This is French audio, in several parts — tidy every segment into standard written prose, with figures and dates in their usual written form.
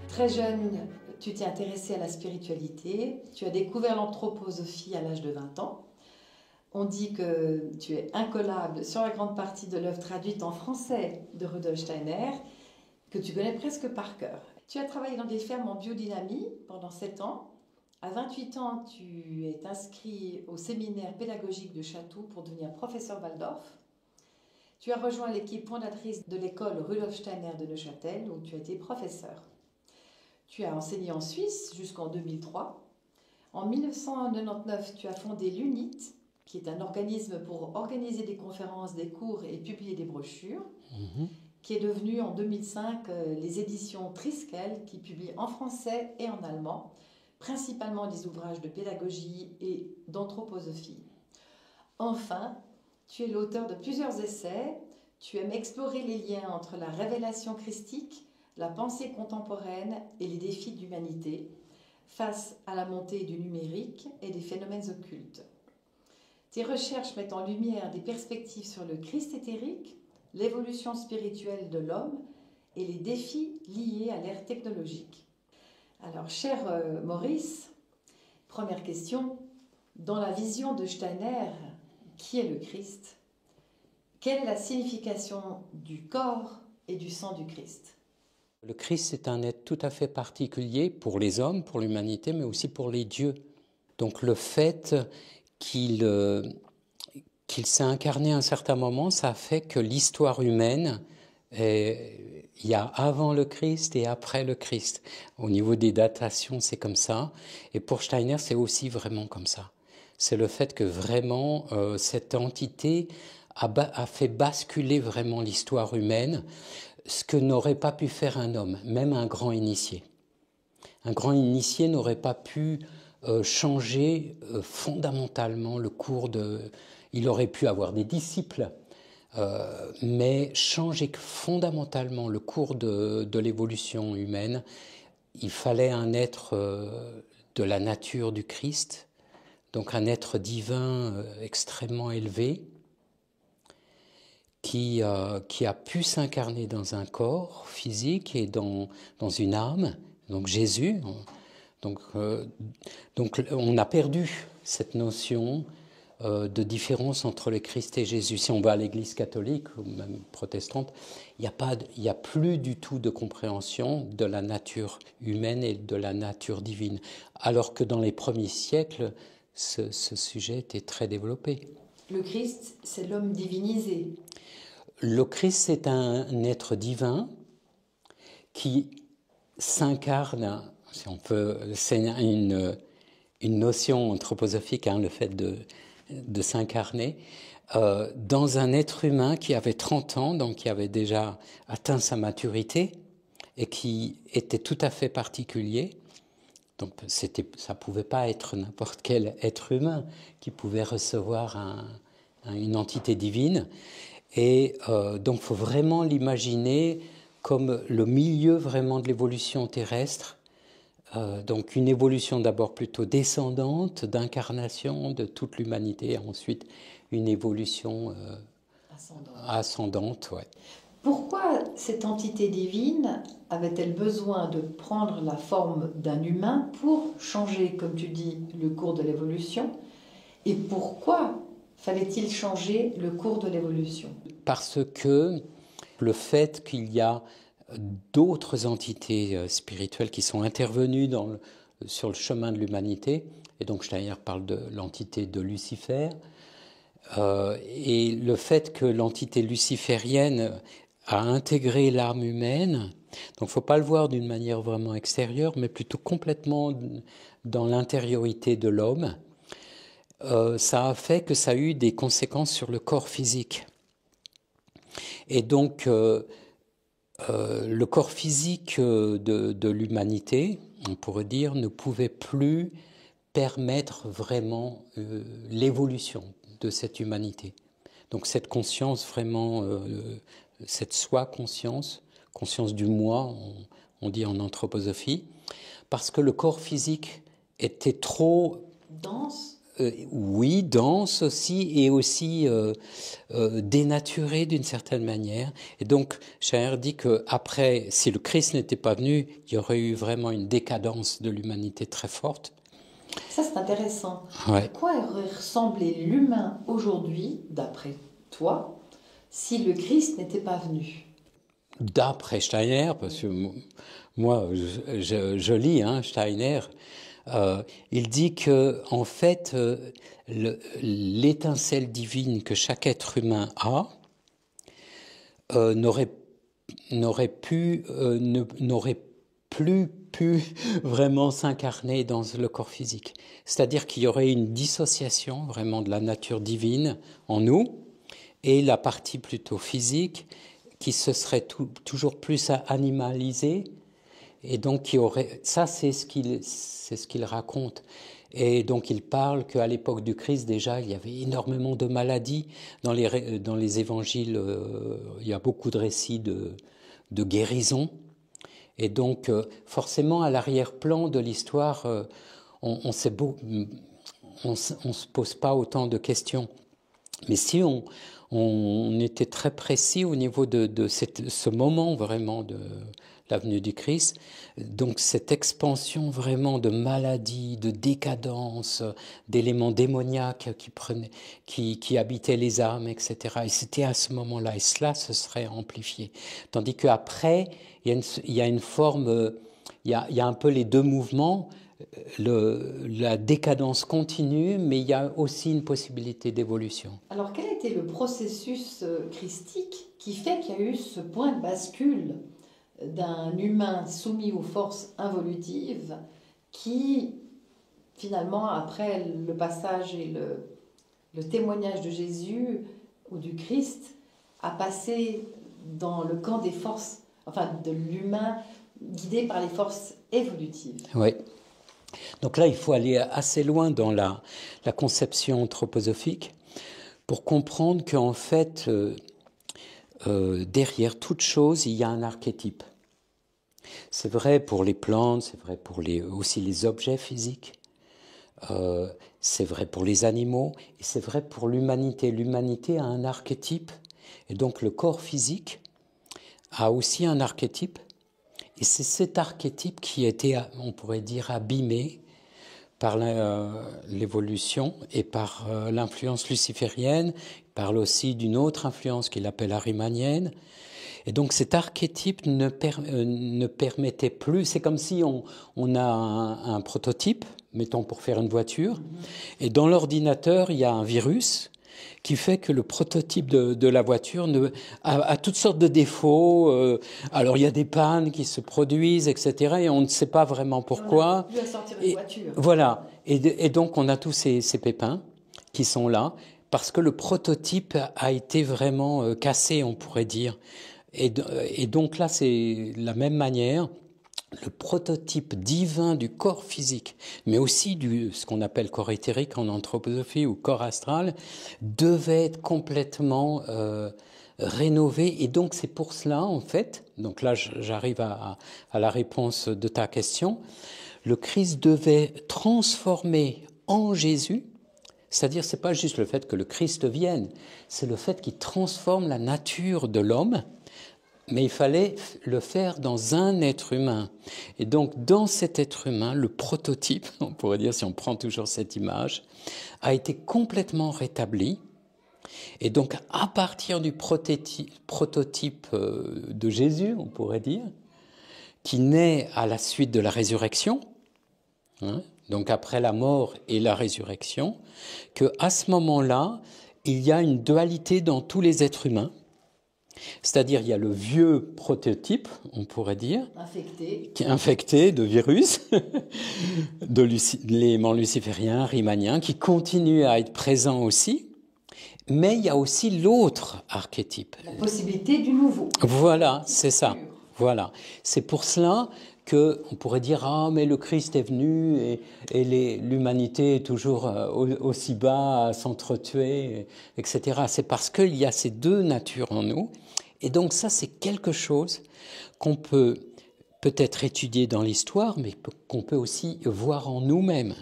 Très jeune, tu t'es intéressée à la spiritualité, tu as découvert l'anthroposophie à l'âge de 20 ans. On dit que tu es incollable sur la grande partie de l'œuvre traduite en français de Rudolf Steiner, que tu connais presque par cœur. Tu as travaillé dans des fermes en biodynamie pendant 7 ans. À 28 ans, tu es inscrit au séminaire pédagogique de Château pour devenir professeur Waldorf. Tu as rejoint l'équipe fondatrice de l'école Rudolf Steiner de Neuchâtel, où tu as été professeur. Tu as enseigné en Suisse jusqu'en 2003. En 1999, tu as fondé l'UNIT, qui est un organisme pour organiser des conférences, des cours et publier des brochures, qui est devenu en 2005 les éditions Triskel, qui publient en français et en allemand, principalement des ouvrages de pédagogie et d'anthroposophie. Enfin, tu es l'auteur de plusieurs essais. Tu aimes explorer les liens entre la révélation christique, la pensée contemporaine et les défis de l'humanité face à la montée du numérique et des phénomènes occultes. Tes recherches mettent en lumière des perspectives sur le Christ éthérique, l'évolution spirituelle de l'homme et les défis liés à l'ère technologique. Alors, cher Maurice, première question. Dans la vision de Steiner, qui est le Christ? Quelle est la signification du corps et du sang du Christ? Le Christ est un être tout à fait particulier pour les hommes, pour l'humanité, mais aussi pour les dieux. Donc le fait qu'il s'est incarné à un certain moment, ça fait que l'histoire humaine, il y a avant le Christ et après le Christ. Au niveau des datations, c'est comme ça. Et pour Steiner, c'est aussi vraiment comme ça. C'est le fait que vraiment, cette entité a fait basculer vraiment l'histoire humaine, ce que n'aurait pas pu faire un homme, même un grand initié. Un grand initié n'aurait pas pu changer fondamentalement le cours de... Il aurait pu avoir des disciples, mais changer fondamentalement le cours de l'évolution humaine, il fallait un être de la nature du Christ, donc un être divin extrêmement élevé, qui a pu s'incarner dans un corps physique et dans une âme, donc Jésus. Donc on a perdu cette notion de différence entre le Christ et Jésus. Si on va à l'Église catholique ou même protestante, il n'y a plus du tout de compréhension de la nature humaine et de la nature divine, alors que dans les premiers siècles, ce sujet était très développé. Le Christ, c'est l'homme divinisé. Le Christ, c'est un être divin qui s'incarne, si on peut, c'est une notion anthroposophique, le fait de s'incarner, dans un être humain qui avait 30 ans, donc qui avait déjà atteint sa maturité et qui était tout à fait particulier. Donc ça pouvait pas être n'importe quel être humain qui pouvait recevoir une entité divine. Et donc il faut vraiment l'imaginer comme le milieu vraiment de l'évolution terrestre. Donc une évolution d'abord plutôt descendante, d'incarnation de toute l'humanité, et ensuite une évolution ascendante. Ouais. Pourquoi cette entité divine avait-elle besoin de prendre la forme d'un humain pour changer, comme tu dis, le cours de l'évolution? Et pourquoi fallait-il changer le cours de l'évolution? Parce que le fait qu'il y a d'autres entités spirituelles qui sont intervenues sur le chemin de l'humanité, et donc Steiner parle de l'entité de Lucifer, et le fait que l'entité luciférienne a intégré l'âme humaine, donc il ne faut pas le voir d'une manière vraiment extérieure, mais plutôt complètement dans l'intériorité de l'homme, ça a fait que ça a eu des conséquences sur le corps physique. Et donc, le corps physique de l'humanité, on pourrait dire, ne pouvait plus permettre vraiment l'évolution de cette humanité. Donc cette conscience vraiment, cette soi-conscience, conscience du moi, on dit en anthroposophie, parce que le corps physique était trop... Dense. Oui, dense aussi, et aussi dénaturé d'une certaine manière. Et donc, Schaer dit qu'après, si le Christ n'était pas venu, il y aurait eu vraiment une décadence de l'humanité très forte. Ça, c'est intéressant. Ouais. À quoi aurait ressemblé l'humain aujourd'hui, d'après toi, si le Christ n'était pas venu? D'après Steiner, parce que moi, je lis Steiner, il dit que en fait, l'étincelle divine que chaque être humain a n'aurait plus pu vraiment s'incarner dans le corps physique. C'est-à-dire qu'il y aurait une dissociation vraiment de la nature divine en nous et la partie plutôt physique qui se serait toujours plus animalisée. Et donc, ça, c'est ce qu'il raconte. Et donc, il parle qu'à l'époque du Christ, déjà, il y avait énormément de maladies. Dans les évangiles, il y a beaucoup de récits de guérison. Et donc, forcément, à l'arrière-plan de l'histoire, on ne se pose pas autant de questions. Mais si on était très précis au niveau de ce moment vraiment de la venue du Christ, donc cette expansion vraiment de maladie, de décadence, d'éléments démoniaques qui habitaient les âmes, etc. Et c'était à ce moment-là, et cela se serait amplifié. Tandis qu'après, il y a une forme, il y a un peu les deux mouvements. La décadence continue, mais il y a aussi une possibilité d'évolution. Alors, quel a été le processus christique qui fait qu'il y a eu ce point de bascule d'un humain soumis aux forces involutives qui, finalement, après le passage et le témoignage de Jésus ou du Christ, a passé dans le camp des forces, enfin de l'humain guidé par les forces évolutives? Oui. Donc là, il faut aller assez loin dans la conception anthroposophique pour comprendre qu'en fait, derrière toute chose, il y a un archétype. C'est vrai pour les plantes, c'est vrai pour aussi les objets physiques, c'est vrai pour les animaux, et c'est vrai pour l'humanité. L'humanité a un archétype, et donc le corps physique a aussi un archétype. Et c'est cet archétype qui a été, on pourrait dire, abîmé par l'évolution et par l'influence luciférienne. Il parle aussi d'une autre influence qu'il appelle arimanienne. Et donc cet archétype ne permettait plus, c'est comme si on a un prototype, mettons pour faire une voiture, et dans l'ordinateur, il y a un virus qui fait que le prototype de la voiture a toutes sortes de défauts. Alors il y a des pannes qui se produisent, etc. Et on ne sait pas vraiment pourquoi. On n'a plus à sortir une voiture. Voilà. Et donc on a tous ces pépins qui sont là parce que le prototype a été vraiment cassé, on pourrait dire. Et donc là, c'est la même manière. Le prototype divin du corps physique, mais aussi ce qu'on appelle corps éthérique en anthroposophie ou corps astral, devait être complètement rénové. Et donc c'est pour cela, en fait, donc là j'arrive à la réponse de ta question, le Christ devait transformer en Jésus, c'est-à-dire c'est pas juste le fait que le Christ vienne, c'est le fait qu'il transforme la nature de l'homme. Mais il fallait le faire dans un être humain. Et donc, dans cet être humain, le prototype, on pourrait dire, si on prend toujours cette image, a été complètement rétabli. Et donc, à partir du prototype de Jésus, on pourrait dire, qui naît à la suite de la résurrection, donc après la mort et la résurrection, qu'à ce moment-là, il y a une dualité dans tous les êtres humains. C'est-à-dire, il y a le vieux prototype, on pourrait dire, infecté de virus, de l'élément luciférien, riemanien, qui continue à être présent aussi, mais il y a aussi l'autre archétype. La possibilité du nouveau. Voilà, c'est ça. Voilà. C'est pour cela qu'on pourrait dire « Ah, mais le Christ est venu et l'humanité est toujours aussi bas à s'entretuer, etc. » C'est parce qu'il y a ces deux natures en nous. Et donc ça, c'est quelque chose qu'on peut peut-être étudier dans l'histoire, mais qu'on peut aussi voir en nous-mêmes.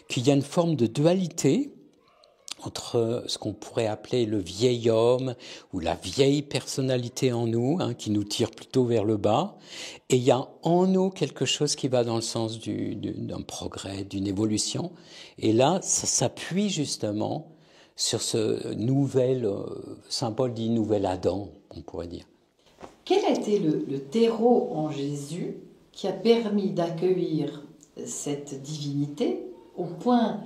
Qu'il y a une forme de dualité entre ce qu'on pourrait appeler le vieil homme ou la vieille personnalité en nous, qui nous tire plutôt vers le bas, et il y a en nous quelque chose qui va dans le sens d'un progrès, d'une évolution, et là, ça s'appuie justement sur ce nouvel, Saint Paul dit nouvel Adam, on pourrait dire. Quel a été le terreau en Jésus qui a permis d'accueillir cette divinité au point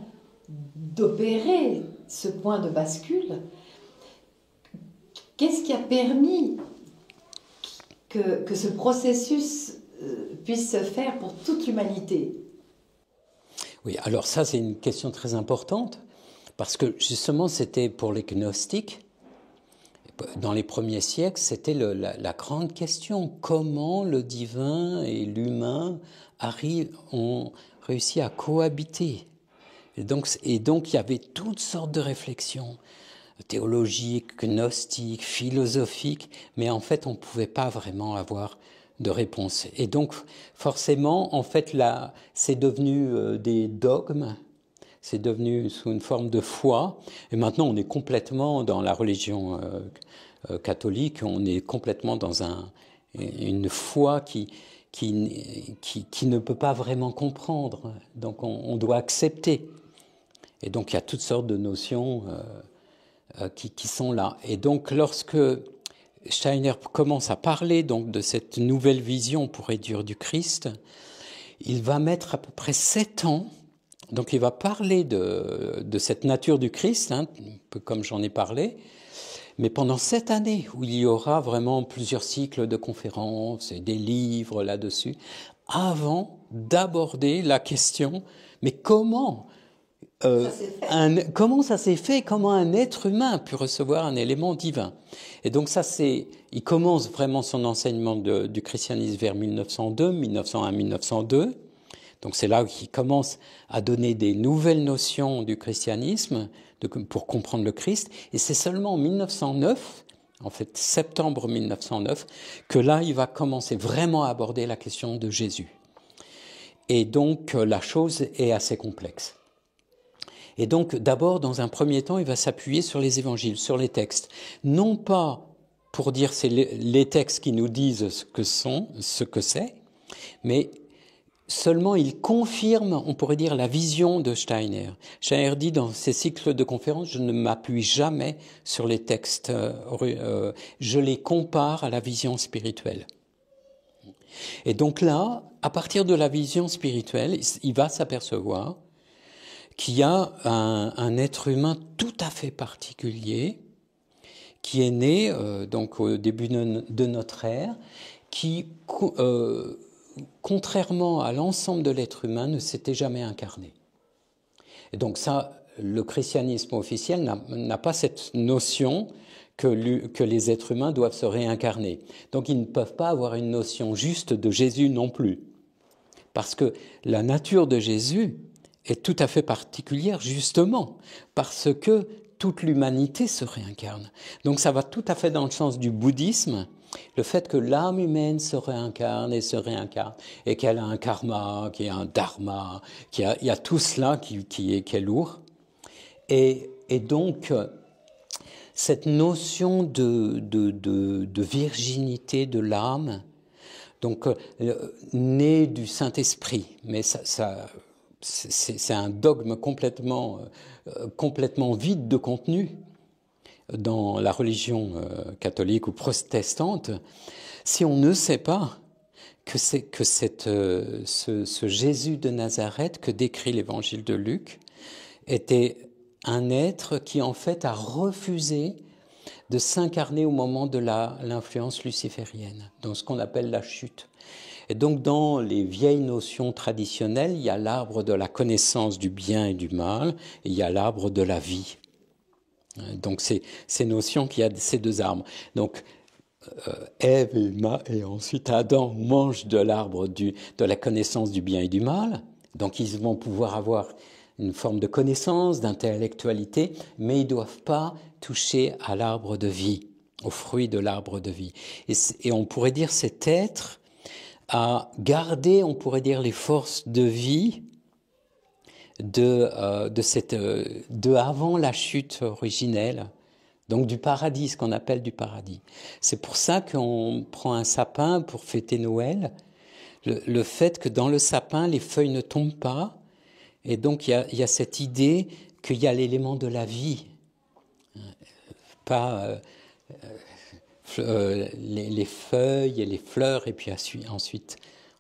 d'opérer ce point de bascule? Qu'est-ce qui a permis que ce processus puisse se faire pour toute l'humanité? Oui, alors ça c'est une question très importante, parce que justement c'était pour les gnostiques, dans les premiers siècles, c'était la grande question. Comment le divin et l'humain ont réussi à cohabiter? Et donc, il y avait toutes sortes de réflexions théologiques, gnostiques, philosophiques, mais en fait, on ne pouvait pas vraiment avoir de réponse. Et donc, forcément, en fait, là, c'est devenu des dogmes, c'est devenu sous une forme de foi, et maintenant, on est complètement dans la religion catholique, on est complètement dans une foi qui ne peut pas vraiment comprendre, donc on doit accepter. Et donc, il y a toutes sortes de notions qui sont là. Et donc, lorsque Steiner commence à parler donc, de cette nouvelle vision, on pourrait dire, du Christ, il va mettre à peu près 7 ans. Donc, il va parler de cette nature du Christ, un peu comme j'en ai parlé, mais pendant 7 années, où il y aura vraiment plusieurs cycles de conférences et des livres là-dessus, avant d'aborder la question, mais comment ça s'est fait, comment un être humain a pu recevoir un élément divin. Et donc ça, il commence vraiment son enseignement du christianisme vers 1902, 1901, 1902. Donc c'est là qu'il commence à donner des nouvelles notions du christianisme pour comprendre le Christ. Et c'est seulement en 1909, en fait septembre 1909, que là, il va commencer vraiment à aborder la question de Jésus. Et donc la chose est assez complexe. Et donc, d'abord, dans un premier temps, il va s'appuyer sur les évangiles, sur les textes. Non pas pour dire c'est les textes qui nous disent ce que c'est, mais seulement il confirme, on pourrait dire, la vision de Steiner. Steiner dit dans ses cycles de conférences, je ne m'appuie jamais sur les textes, je les compare à la vision spirituelle. Et donc là, à partir de la vision spirituelle, il va s'apercevoir qu'il y a un être humain tout à fait particulier qui est né donc au début de notre ère, qui, contrairement à l'ensemble de l'être humain, ne s'était jamais incarné. Et donc ça, le christianisme officiel n'a pas cette notion que les êtres humains doivent se réincarner. Donc ils ne peuvent pas avoir une notion juste de Jésus non plus. Parce que la nature de Jésus est tout à fait particulière, justement, parce que toute l'humanité se réincarne. Donc ça va tout à fait dans le sens du bouddhisme, le fait que l'âme humaine se réincarne, et qu'elle a un karma, qu'il y a un dharma, il y a tout cela qui est lourd. Et donc, cette notion de virginité de l'âme, donc née du Saint-Esprit, mais c'est un dogme complètement vide de contenu dans la religion catholique ou protestante, si on ne sait pas que ce Jésus de Nazareth que décrit l'évangile de Luc était un être qui en fait a refusé de s'incarner au moment de l'influence luciférienne, dans ce qu'on appelle la chute. Et donc, dans les vieilles notions traditionnelles, il y a l'arbre de la connaissance du bien et du mal, et il y a l'arbre de la vie. Donc, c'est ces notions qu'il y a ces deux arbres. Donc, Ève et ensuite Adam mangent de l'arbre de la connaissance du bien et du mal. Donc ils vont pouvoir avoir une forme de connaissance, d'intellectualité, mais ils ne doivent pas toucher à l'arbre de vie, au fruit de l'arbre de vie. Et on pourrait dire cet être a gardé, on pourrait dire, les forces de vie de avant la chute originelle, donc du paradis, ce qu'on appelle du paradis. C'est pour ça qu'on prend un sapin pour fêter Noël, le fait que dans le sapin, les feuilles ne tombent pas, et donc il y a cette idée qu'il y a l'élément de la vie, pas les feuilles et les fleurs, et puis ensuite,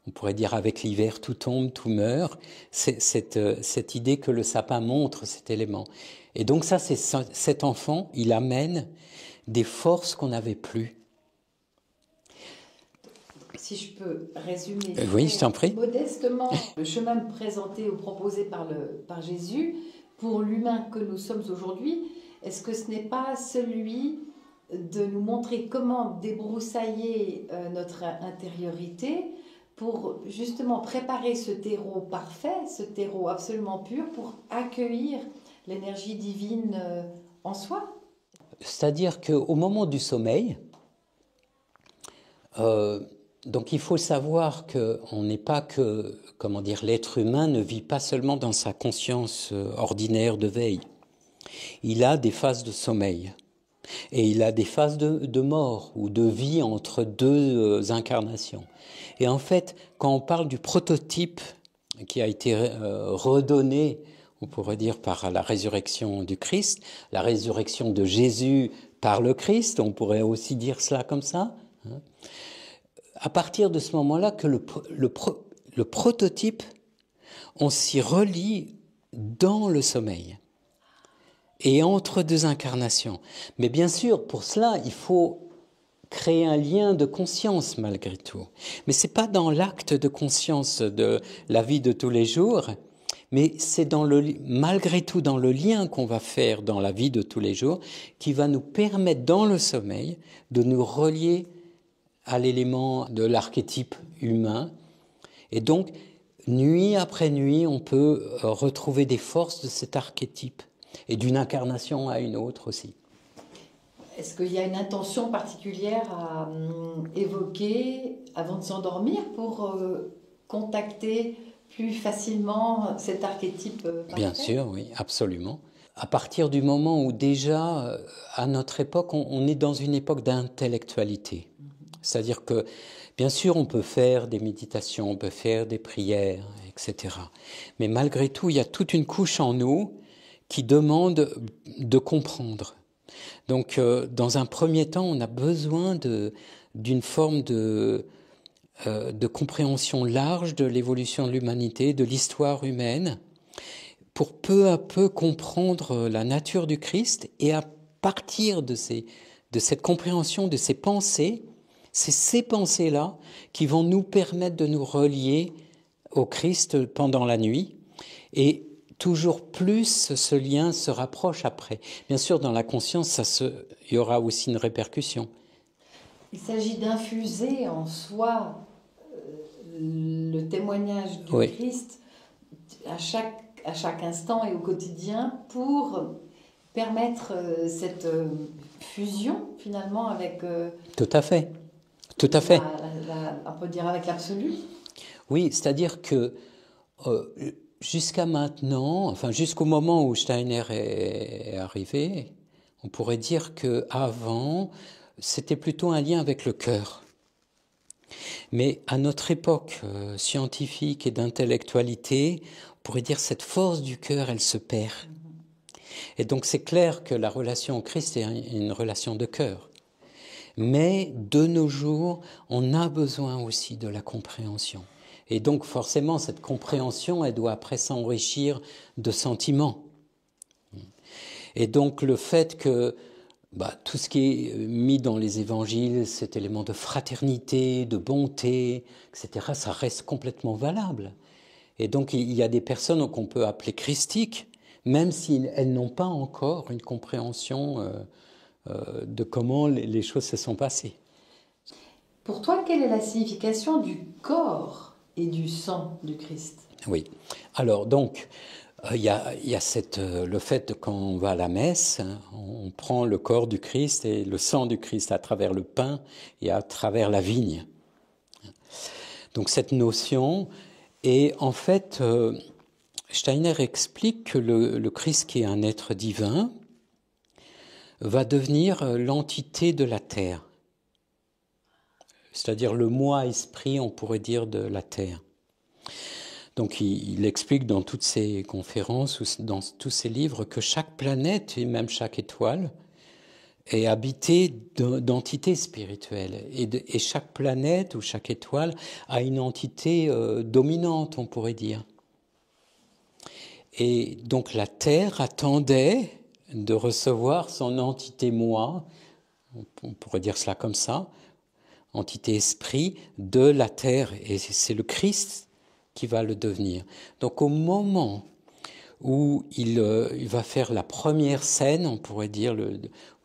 on pourrait dire avec l'hiver, tout tombe, tout meurt. C'est cette idée que le sapin montre cet élément. Et donc ça, c'est cet enfant, il amène des forces qu'on n'avait plus. Si je peux résumer oui, je t'en prie. Modestement le chemin présenté ou proposé par Jésus pour l'humain que nous sommes aujourd'hui, est-ce que ce n'est pas celui de nous montrer comment débroussailler notre intériorité pour justement préparer ce terreau parfait, ce terreau absolument pur pour accueillir l'énergie divine en soi? C'est-à-dire qu'au moment du sommeil, donc il faut savoir qu'on n'est pas que, comment dire, l'être humain ne vit pas seulement dans sa conscience ordinaire de veille. Il a des phases de sommeil et il a des phases de mort ou de vie entre deux incarnations. Et en fait, quand on parle du prototype qui a été redonné, on pourrait dire par la résurrection du Christ, la résurrection de Jésus par le Christ, on pourrait aussi dire cela comme ça, hein. À partir de ce moment-là que le prototype, on s'y relie dans le sommeil et entre deux incarnations. Mais bien sûr, pour cela, il faut créer un lien de conscience malgré tout. Mais ce n'est pas dans l'acte de conscience de la vie de tous les jours, mais c'est malgré tout dans le lien qu'on va faire dans la vie de tous les jours qui va nous permettre dans le sommeil de nous relier à l'élément de l'archétype humain. Et donc, nuit après nuit, on peut retrouver des forces de cet archétype et d'une incarnation à une autre aussi. Est-ce qu'il y a une intention particulière à évoquer avant de s'endormir pour contacter plus facilement cet archétype parfait? Bien sûr, oui, absolument. À partir du moment où déjà, à notre époque, on est dans une époque d'intellectualité. C'est-à-dire que, bien sûr, on peut faire des méditations, on peut faire des prières, etc. Mais malgré tout, il y a toute une couche en nous qui demande de comprendre. Donc, dans un premier temps, on a besoin d'une forme de compréhension large de l'évolution de l'humanité, de l'histoire humaine, pour peu à peu comprendre la nature du Christ, et à partir de cette compréhension, de ces pensées, c'est ces pensées-là qui vont nous permettre de nous relier au Christ pendant la nuit, et toujours plus ce lien se rapproche après. Bien sûr, dans la conscience, il y aura aussi une répercussion. Il s'agit d'infuser en soi le témoignage du oui. Christ à chaque instant et au quotidien pour permettre cette fusion finalement avec... Tout à fait. Tout à fait. On peut dire avec l'absolu. Oui, c'est-à-dire que jusqu'à maintenant, enfin jusqu'au moment où Steiner est arrivé, on pourrait dire qu'avant, c'était plutôt un lien avec le cœur. Mais à notre époque scientifique et d'intellectualité, on pourrait dire que cette force du cœur, elle se perd. Et donc c'est clair que la relation au Christ est une relation de cœur. Mais de nos jours, on a besoin aussi de la compréhension. Et donc forcément, cette compréhension, elle doit après s'enrichir de sentiments. Et donc le fait que tout ce qui est mis dans les évangiles, cet élément de fraternité, de bonté, etc., ça reste complètement valable. Et donc il y a des personnes qu'on peut appeler christiques, même si elles n'ont pas encore une compréhension de comment les choses se sont passées. Pour toi, quelle est la signification du corps et du sang du Christ? Oui. Alors, donc, il y a le fait quand on va à la messe, hein, on prend le corps du Christ et le sang du Christ à travers le pain et à travers la vigne. Donc, cette notion, et en fait, Steiner explique que le Christ, qui est un être divin, va devenir l'entité de la terre. C'est-à-dire le moi-esprit, on pourrait dire, de la terre. Donc il explique dans toutes ses conférences ou dans tous ses livres que chaque planète et même chaque étoile est habitée d'entités spirituelles. Et chaque planète ou chaque étoile a une entité dominante, on pourrait dire. Et donc la Terre attendait de recevoir son entité moi, on pourrait dire cela comme ça, entité esprit de la Terre. Et c'est le Christ qui va le devenir. Donc au moment où il va faire la première scène, on pourrait dire,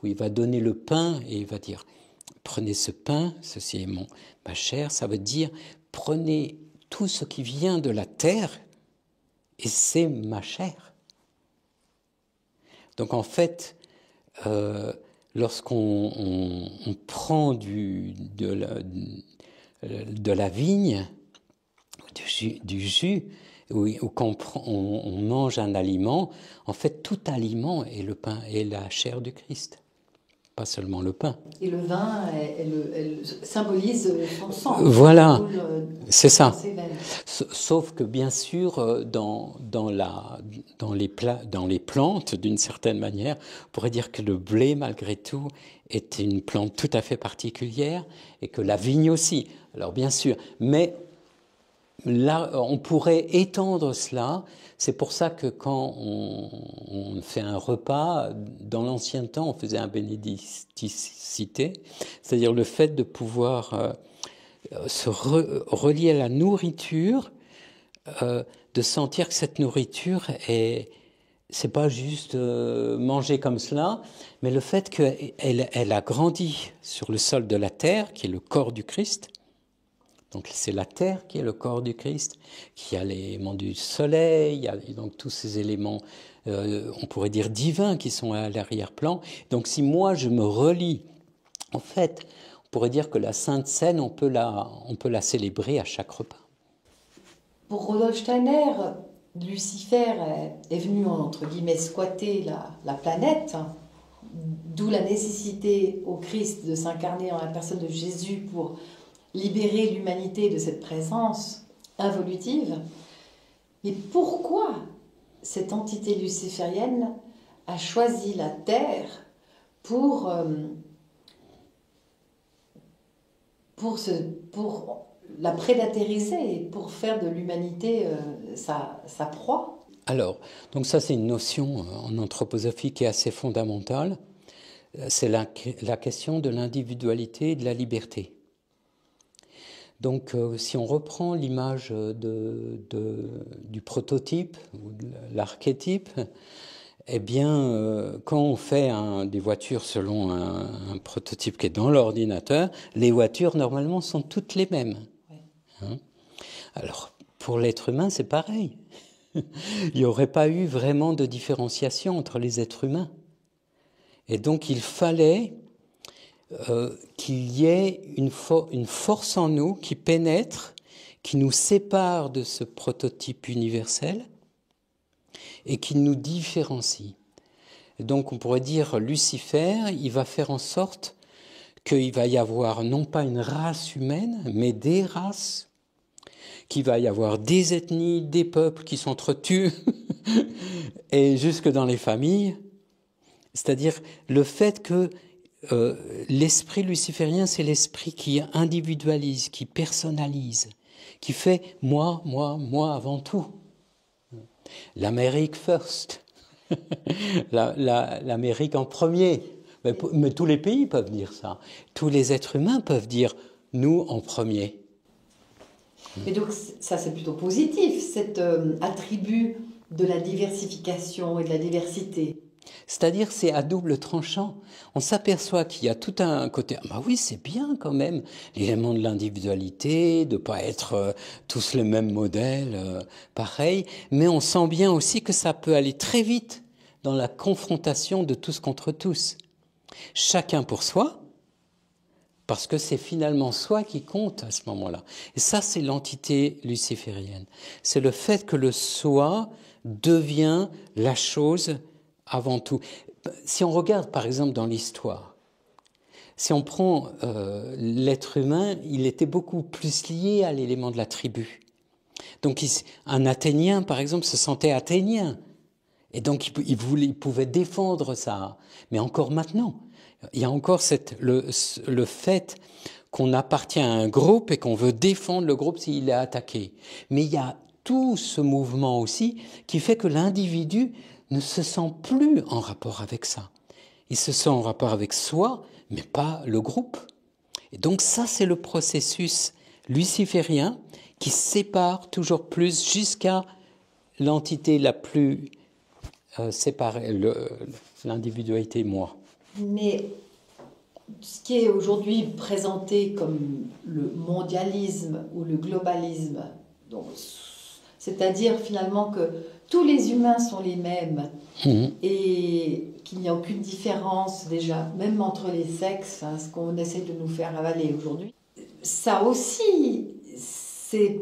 où il va donner le pain et il va dire « Prenez ce pain, ceci est ma chair », ça veut dire « Prenez tout ce qui vient de la terre et c'est ma chair ». Donc en fait, lorsqu'on prend de la vigne, du jus, ou quand on mange un aliment, en fait tout aliment est le pain et la chair du Christ, pas seulement le pain. Et le vin, elle symbolise son sang. Voilà, c'est ça. Dans Sauf que bien sûr, dans les plantes, d'une certaine manière, on pourrait dire que le blé, malgré tout, est une plante tout à fait particulière, et que la vigne aussi. Alors bien sûr, mais là, on pourrait étendre cela. C'est pour ça que quand on fait un repas, dans l'ancien temps, on faisait un bénédicité, c'est-à-dire le fait de pouvoir se relier à la nourriture, de sentir que cette nourriture c'est pas juste manger comme cela, mais le fait qu'elle a grandi sur le sol de la terre, qui est le corps du Christ. Donc c'est la terre qui est le corps du Christ, qui a les éléments du soleil, il y a donc tous ces éléments, on pourrait dire divins, qui sont à l'arrière-plan. Donc si moi je me relie, en fait, on pourrait dire que la Sainte Seine, on peut la célébrer à chaque repas. Pour Rudolf Steiner, Lucifer est venu, entre guillemets, squatter la planète, d'où la nécessité au Christ de s'incarner en la personne de Jésus pour libérer l'humanité de cette présence involutive. Mais pourquoi cette entité luciférienne a choisi la Terre pour la prédatériser, pour faire de l'humanité sa proie? Alors, donc ça c'est une notion en anthroposophie qui est assez fondamentale. C'est la question de l'individualité et de la liberté. Donc, si on reprend l'image du prototype ou de l'archétype, eh bien, quand on fait des voitures selon un prototype qui est dans l'ordinateur, les voitures, normalement, sont toutes les mêmes. Ouais. Hein? Alors, pour l'être humain, c'est pareil. Il n'y aurait pas eu vraiment de différenciation entre les êtres humains. Et donc, il fallait qu'il y ait une force en nous qui pénètre, qui nous sépare de ce prototype universel et qui nous différencie. Et donc on pourrait dire Lucifer, il va faire en sorte qu'il va y avoir non pas une race humaine, mais des races, qu'il va y avoir des ethnies, des peuples qui s'entretuent, et jusque dans les familles. C'est-à-dire le fait que l'esprit luciférien, c'est l'esprit qui individualise, qui personnalise, qui fait moi avant tout. L'Amérique first, l'Amérique en premier. Mais tous les pays peuvent dire ça. Tous les êtres humains peuvent dire nous en premier. Et donc ça c'est plutôt positif, cet attribut de la diversification et de la diversité. C'est-à-dire, c'est à double tranchant. On s'aperçoit qu'il y a tout un côté, ah bah oui, c'est bien quand même, l'élément de l'individualité, de pas être tous le même modèle, pareil, mais on sent bien aussi que ça peut aller très vite dans la confrontation de tous contre tous. Chacun pour soi, parce que c'est finalement soi qui compte à ce moment-là. Et ça, c'est l'entité luciférienne. C'est le fait que le soi devient la chose avant tout. Si on regarde par exemple dans l'histoire, si on prend l'être humain, il était beaucoup plus lié à l'élément de la tribu. Donc un Athénien par exemple se sentait athénien et donc il pouvait défendre ça. Mais encore maintenant, il y a encore le fait qu'on appartient à un groupe et qu'on veut défendre le groupe s'il est attaqué. Mais il y a tout ce mouvement aussi qui fait que l'individu ne se sent plus en rapport avec ça. Il se sent en rapport avec soi, mais pas le groupe. Et donc ça, c'est le processus luciférien qui sépare toujours plus jusqu'à l'entité la plus séparée, l'individualité moi. Mais ce qui est aujourd'hui présenté comme le mondialisme ou le globalisme, donc, c'est-à-dire finalement que tous les humains sont les mêmes et qu'il n'y a aucune différence déjà, même entre les sexes, ce qu'on essaie de nous faire avaler aujourd'hui. Ça aussi, c'est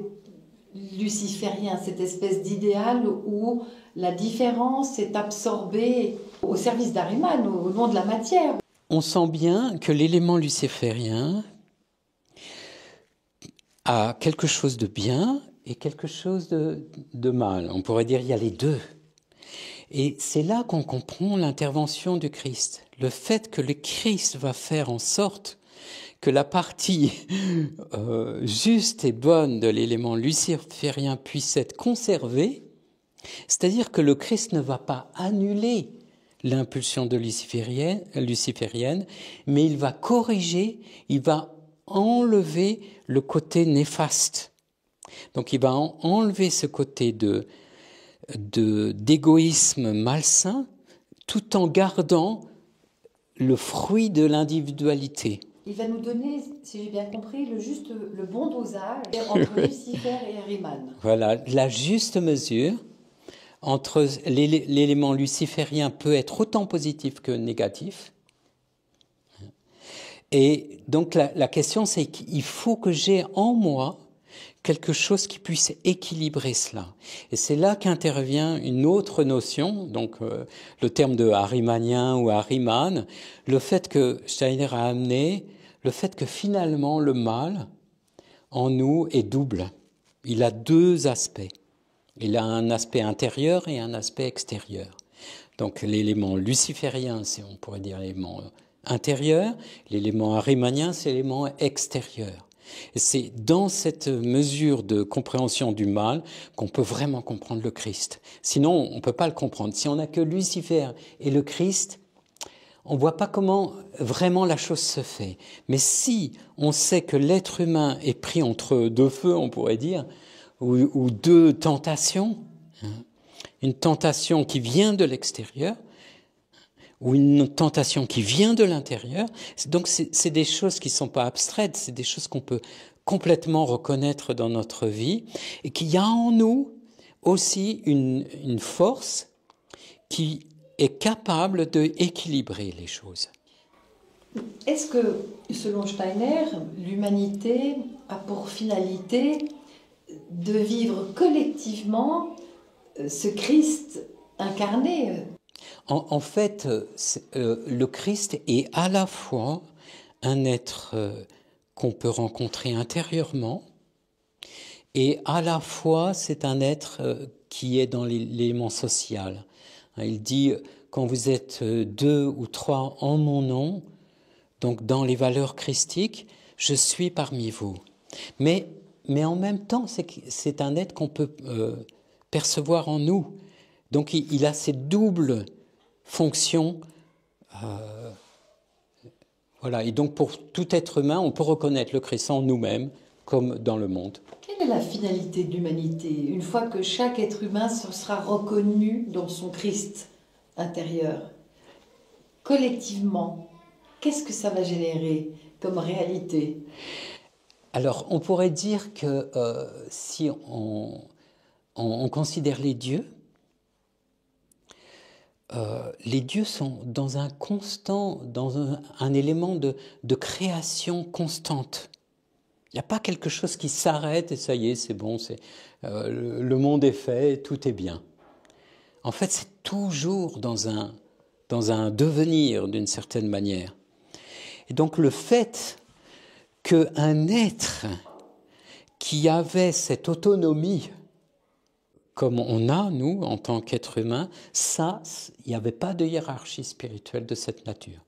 luciférien, cette espèce d'idéal où la différence est absorbée au service d'Ahriman, au nom de la matière. On sent bien que l'élément luciférien a quelque chose de bien et quelque chose de mal. On pourrait dire qu'il y a les deux. Et c'est là qu'on comprend l'intervention du Christ. Le fait que le Christ va faire en sorte que la partie juste et bonne de l'élément luciférien puisse être conservée, c'est-à-dire que le Christ ne va pas annuler l'impulsion de luciférienne, mais il va corriger, il va enlever le côté néfaste. Donc il va enlever ce côté d'égoïsme malsain, tout en gardant le fruit de l'individualité. Il va nous donner, si j'ai bien compris, le bon dosage entre Lucifer et Ahriman. Voilà, la juste mesure entre l'élément luciférien peut être autant positif que négatif. Et donc la question, c'est qu'il faut que j'ai en moi quelque chose qui puisse équilibrer cela. Et c'est là qu'intervient une autre notion, donc le terme de ahrimanien ou ahriman, le fait que Steiner a amené, le fait que finalement le mal en nous est double. Il a deux aspects. Il a un aspect intérieur et un aspect extérieur. Donc l'élément luciférien, c'est, on pourrait dire, l'élément intérieur. L'élément ahrimanien, c'est l'élément extérieur. Et c'est dans cette mesure de compréhension du mal qu'on peut vraiment comprendre le Christ. Sinon, on ne peut pas le comprendre. Si on n'a que Lucifer et le Christ, on ne voit pas comment vraiment la chose se fait. Mais si on sait que l'être humain est pris entre deux feux, on pourrait dire, ou deux tentations, une tentation qui vient de l'extérieur, ou une tentation qui vient de l'intérieur. Donc c'est des choses qui ne sont pas abstraites, c'est des choses qu'on peut complètement reconnaître dans notre vie, et qu'il y a en nous aussi une force qui est capable d'équilibrer les choses. Est-ce que, selon Steiner, l'humanité a pour finalité de vivre collectivement ce Christ incarné? En fait, le Christ est à la fois un être qu'on peut rencontrer intérieurement et à la fois c'est un être qui est dans l'élément social. Il dit, quand vous êtes 2 ou 3 en mon nom, donc dans les valeurs christiques, je suis parmi vous. Mais en même temps, c'est un être qu'on peut percevoir en nous. Donc il a cette double fonction. Voilà. Et donc pour tout être humain, on peut reconnaître le Christ en nous-mêmes comme dans le monde. Quelle est la finalité de l'humanité, une fois que chaque être humain se sera reconnu dans son Christ intérieur? collectivement, qu'est-ce que ça va générer comme réalité? Alors, on pourrait dire que si on considère les dieux sont dans un constant, dans un élément de création constante. Il n'y a pas quelque chose qui s'arrête et ça y est, c'est bon, le monde est fait, tout est bien. En fait, c'est toujours dans un devenir d'une certaine manière. Et donc le fait qu'un être qui avait cette autonomie, comme on a, nous, en tant qu'être humain, ça, il n'y avait pas de hiérarchie spirituelle de cette nature.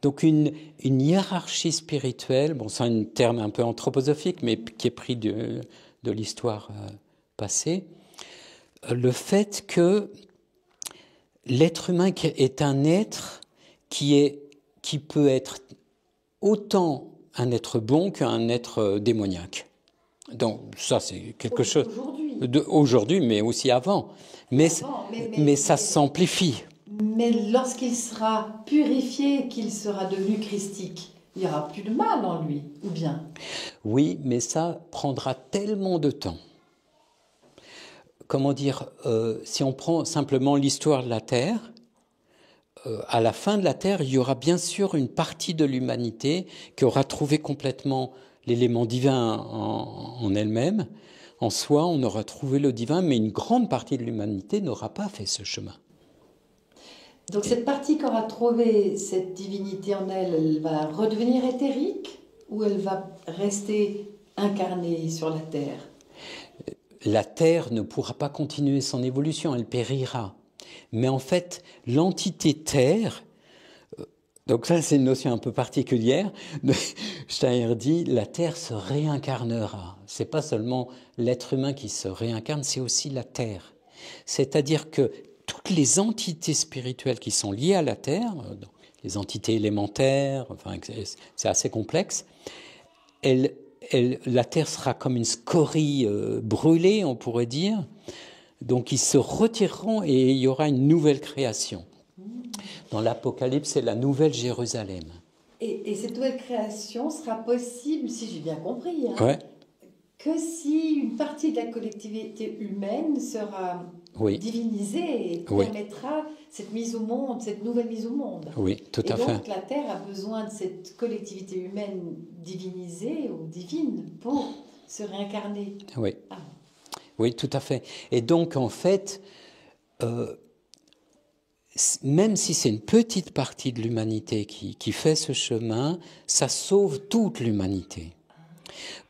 Donc une hiérarchie spirituelle, bon, c'est un terme un peu anthroposophique, mais qui est pris de l'histoire passée, le fait que l'être humain est un être qui peut être autant un être bon qu'un être démoniaque. Donc ça, c'est quelque chose d'aujourd'hui, mais aussi avant. Mais ça s'amplifie. Mais lorsqu'il sera purifié, qu'il sera devenu christique, il n'y aura plus de mal en lui, ou bien? Oui, mais ça prendra tellement de temps. Comment dire, si on prend simplement l'histoire de la Terre, à la fin de la Terre, il y aura bien sûr une partie de l'humanité qui aura trouvé complètement l'élément divin en elle-même. En soi, on aura trouvé le divin, mais une grande partie de l'humanité n'aura pas fait ce chemin. Donc cette partie qui aura trouvé cette divinité en elle, elle va redevenir éthérique ou elle va rester incarnée sur la Terre? La Terre ne pourra pas continuer son évolution, elle périra. Mais en fait, l'entité Terre, donc ça c'est une notion un peu particulière, Steiner dit la Terre se réincarnera. C'est pas seulement l'être humain qui se réincarne, c'est aussi la Terre. C'est-à-dire que toutes les entités spirituelles qui sont liées à la Terre, les entités élémentaires, enfin c'est assez complexe, la Terre sera comme une scorie brûlée, on pourrait dire. Donc ils se retireront et il y aura une nouvelle création. Dans l'Apocalypse, c'est la nouvelle Jérusalem. Et cette nouvelle création sera possible, si j'ai bien compris, Ouais. que si une partie de la collectivité humaine sera divinisée et permettra cette mise au monde, cette nouvelle mise au monde. Oui, tout à fait. Et donc la Terre a besoin de cette collectivité humaine divinisée ou divine pour se réincarner. Oui. Ah. Oui, tout à fait. Et donc, en fait, même si c'est une petite partie de l'humanité qui fait ce chemin, ça sauve toute l'humanité.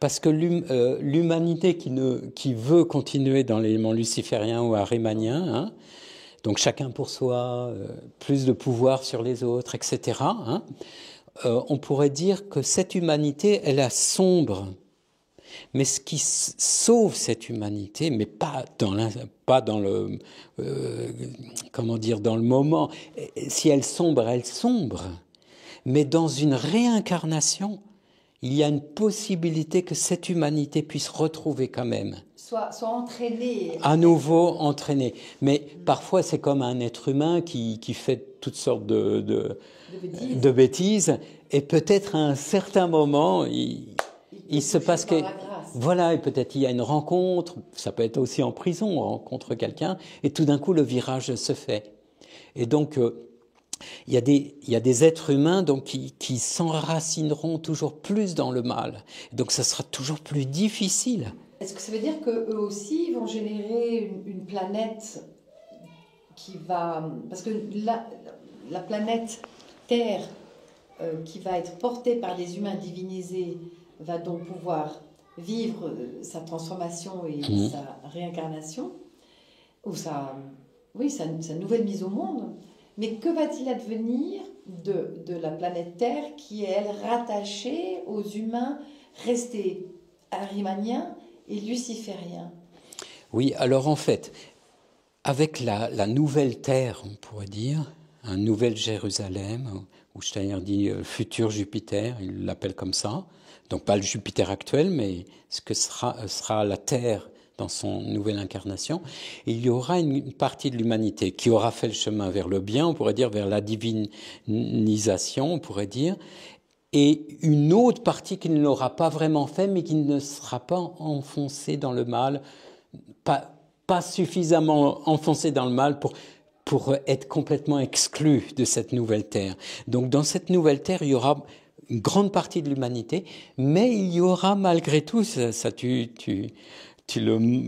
Parce que l'humanité qui veut continuer dans l'élément luciférien ou arimanien, hein, donc chacun pour soi, plus de pouvoir sur les autres, etc., hein, on pourrait dire que cette humanité, elle est sombre. Mais ce qui sauve cette humanité, mais pas dans le dans le moment. Si elle sombre, mais dans une réincarnation, il y a une possibilité que cette humanité puisse retrouver quand même. Soit entraînée. À nouveau entraînée. Mais parfois, c'est comme un être humain qui fait toutes sortes de bêtises. Et peut-être à un certain moment, il se passe que... Voilà, et peut-être il y a une rencontre, ça peut être aussi en prison, on rencontre quelqu'un, et tout d'un coup, le virage se fait. Et donc... il y a des êtres humains donc, qui s'enracineront toujours plus dans le mal. Donc ça sera toujours plus difficile. Est-ce que ça veut dire qu'eux aussi vont générer une planète qui va... Parce que la planète Terre qui va être portée par des humains divinisés va donc pouvoir vivre sa transformation et sa réincarnation, ou sa nouvelle mise au monde. Mais que va-t-il advenir de la planète Terre qui est, elle, rattachée aux humains restés arimaniens et lucifériens? Oui, alors en fait, avec la nouvelle Terre, on pourrait dire, un nouvel Jérusalem, où Steiner dit futur Jupiter, il l'appelle comme ça, donc pas le Jupiter actuel, mais ce que sera la Terre dans son nouvelle incarnation. Et il y aura une partie de l'humanité qui aura fait le chemin vers le bien, on pourrait dire vers la divinisation, on pourrait dire, et une autre partie qui ne l'aura pas vraiment fait, mais qui ne sera pas enfoncée dans le mal, pas suffisamment enfoncée dans le mal pour être complètement exclue de cette nouvelle terre. Donc dans cette nouvelle terre, il y aura une grande partie de l'humanité, mais il y aura malgré tout,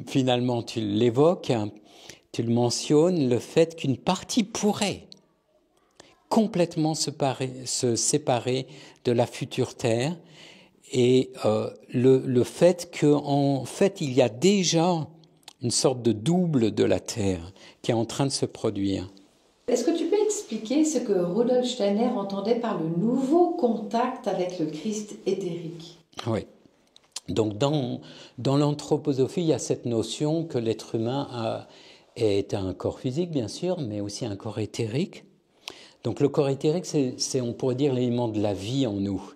finalement tu l'évoques, tu le mentionnes, le fait qu'une partie pourrait complètement se séparer de la future terre, et le fait qu'en fait il y a déjà une sorte de double de la terre qui est en train de se produire. Est-ce que tu peux expliquer ce que Rudolf Steiner entendait par le nouveau contact avec le Christ éthérique? Oui. Donc dans l'anthroposophie, il y a cette notion que l'être humain est un corps physique, bien sûr, mais aussi un corps éthérique. Donc le corps éthérique, c'est on pourrait dire l'élément de la vie en nous.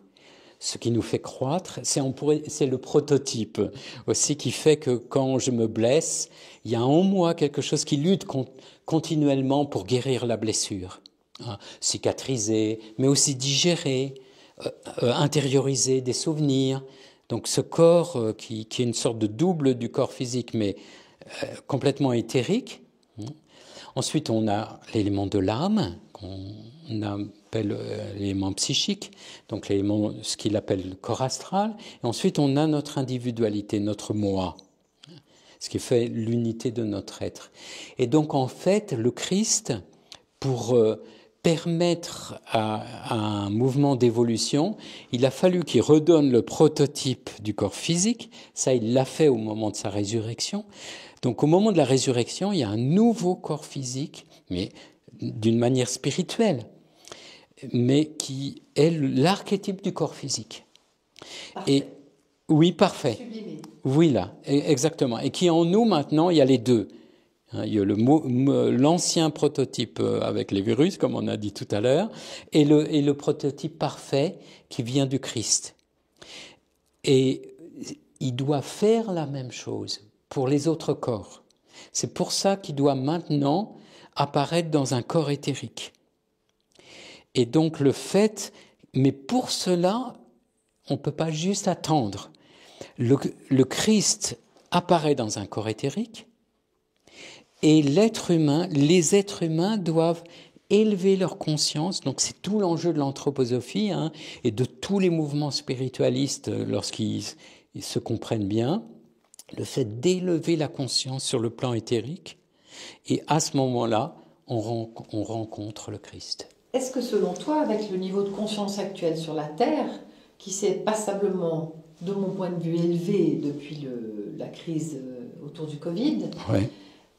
Ce qui nous fait croître, c'est le prototype aussi qui fait que quand je me blesse, il y a en moi quelque chose qui lutte continuellement pour guérir la blessure, cicatriser, mais aussi digérer, intérioriser des souvenirs. Donc ce corps qui est une sorte de double du corps physique, mais complètement éthérique. Ensuite, on a l'élément de l'âme, qu'on appelle l'élément psychique, donc l'élément, ce qu'il appelle le corps astral. Et ensuite, on a notre individualité, notre moi, ce qui fait l'unité de notre être. Et donc, en fait, le Christ, pour permettre à un mouvement d'évolution, il a fallu qu'il redonne le prototype du corps physique. Ça, il l'a fait au moment de sa résurrection. Donc au moment de la résurrection, il y a un nouveau corps physique, mais d'une manière spirituelle, mais qui est l'archétype du corps physique. Parfait. Et, oui, parfait. Sublimé. Oui, là, exactement. Et qui en nous, maintenant, il y a les deux. Il y a l'ancien prototype avec les virus, comme on a dit tout à l'heure, et le prototype parfait qui vient du Christ. Et il doit faire la même chose pour les autres corps. C'est pour ça qu'il doit maintenant apparaître dans un corps éthérique. Et donc mais pour cela, on ne peut pas juste attendre. Le Christ apparaît dans un corps éthérique, et les êtres humains doivent élever leur conscience. Donc c'est tout l'enjeu de l'anthroposophie et de tous les mouvements spiritualistes lorsqu'ils se comprennent bien. Le fait d'élever la conscience sur le plan éthérique, et à ce moment-là, on rencontre le Christ. Est-ce que selon toi, avec le niveau de conscience actuel sur la Terre, qui s'est passablement, de mon point de vue, élevé depuis la crise autour du Covid, Ouais.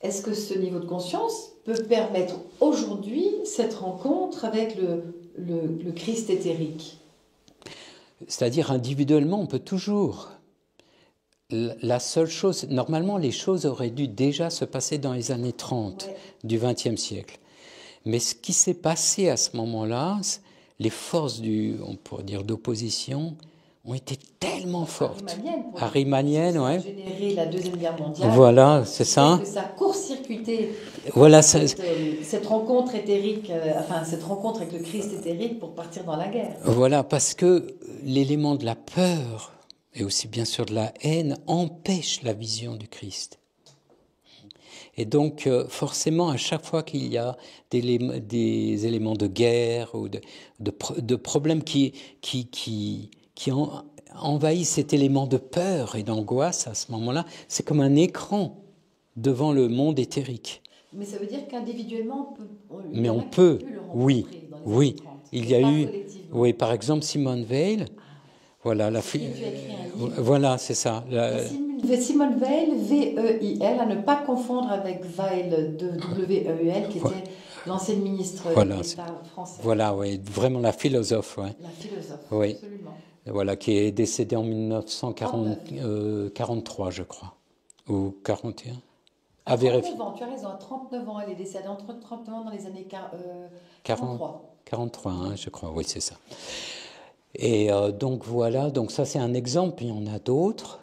est-ce que ce niveau de conscience peut permettre aujourd'hui cette rencontre avec le Christ éthérique? C'est-à-dire individuellement, on peut toujours. La seule chose, normalement, les choses auraient dû déjà se passer dans les années 30 du XXe siècle. Mais ce qui s'est passé à ce moment-là, les forces on pourrait dire, d'opposition ont été tellement fortes. Arrimanienne, ça a ouais. généré la Deuxième Guerre mondiale. Voilà, c'est ça. Que ça a court-circuité voilà, cette rencontre éthérique, cette rencontre avec le Christ éthérique pour partir dans la guerre. Voilà, parce que l'élément de la peur, et aussi bien sûr de la haine, empêche la vision du Christ. Et donc, forcément, à chaque fois qu'il y a des éléments de guerre ou de problèmes qui envahissent cet élément de peur et d'angoisse, à ce moment-là, c'est comme un écran devant le monde éthérique. Mais ça veut dire qu'individuellement, on peut, oui, oui. Il y a eu, oui, par exemple, Simone Weil. Voilà, la fille. Voilà, c'est ça. Simone Weil, V-E-I-L, à ne pas confondre avec Weil, W-E-I-L, qui était l'ancienne ministre d'État française. Voilà, oui, vraiment la philosophe. Ouais. La philosophe, oui. Absolument. Voilà, qui est décédée en 1943, je crois, ou 41. À 39 ans, tu as raison, à 39 ans, elle est décédée entre 39 ans dans les années 43. 43, je crois, oui, c'est ça. Et donc voilà, donc ça c'est un exemple, il y en a d'autres.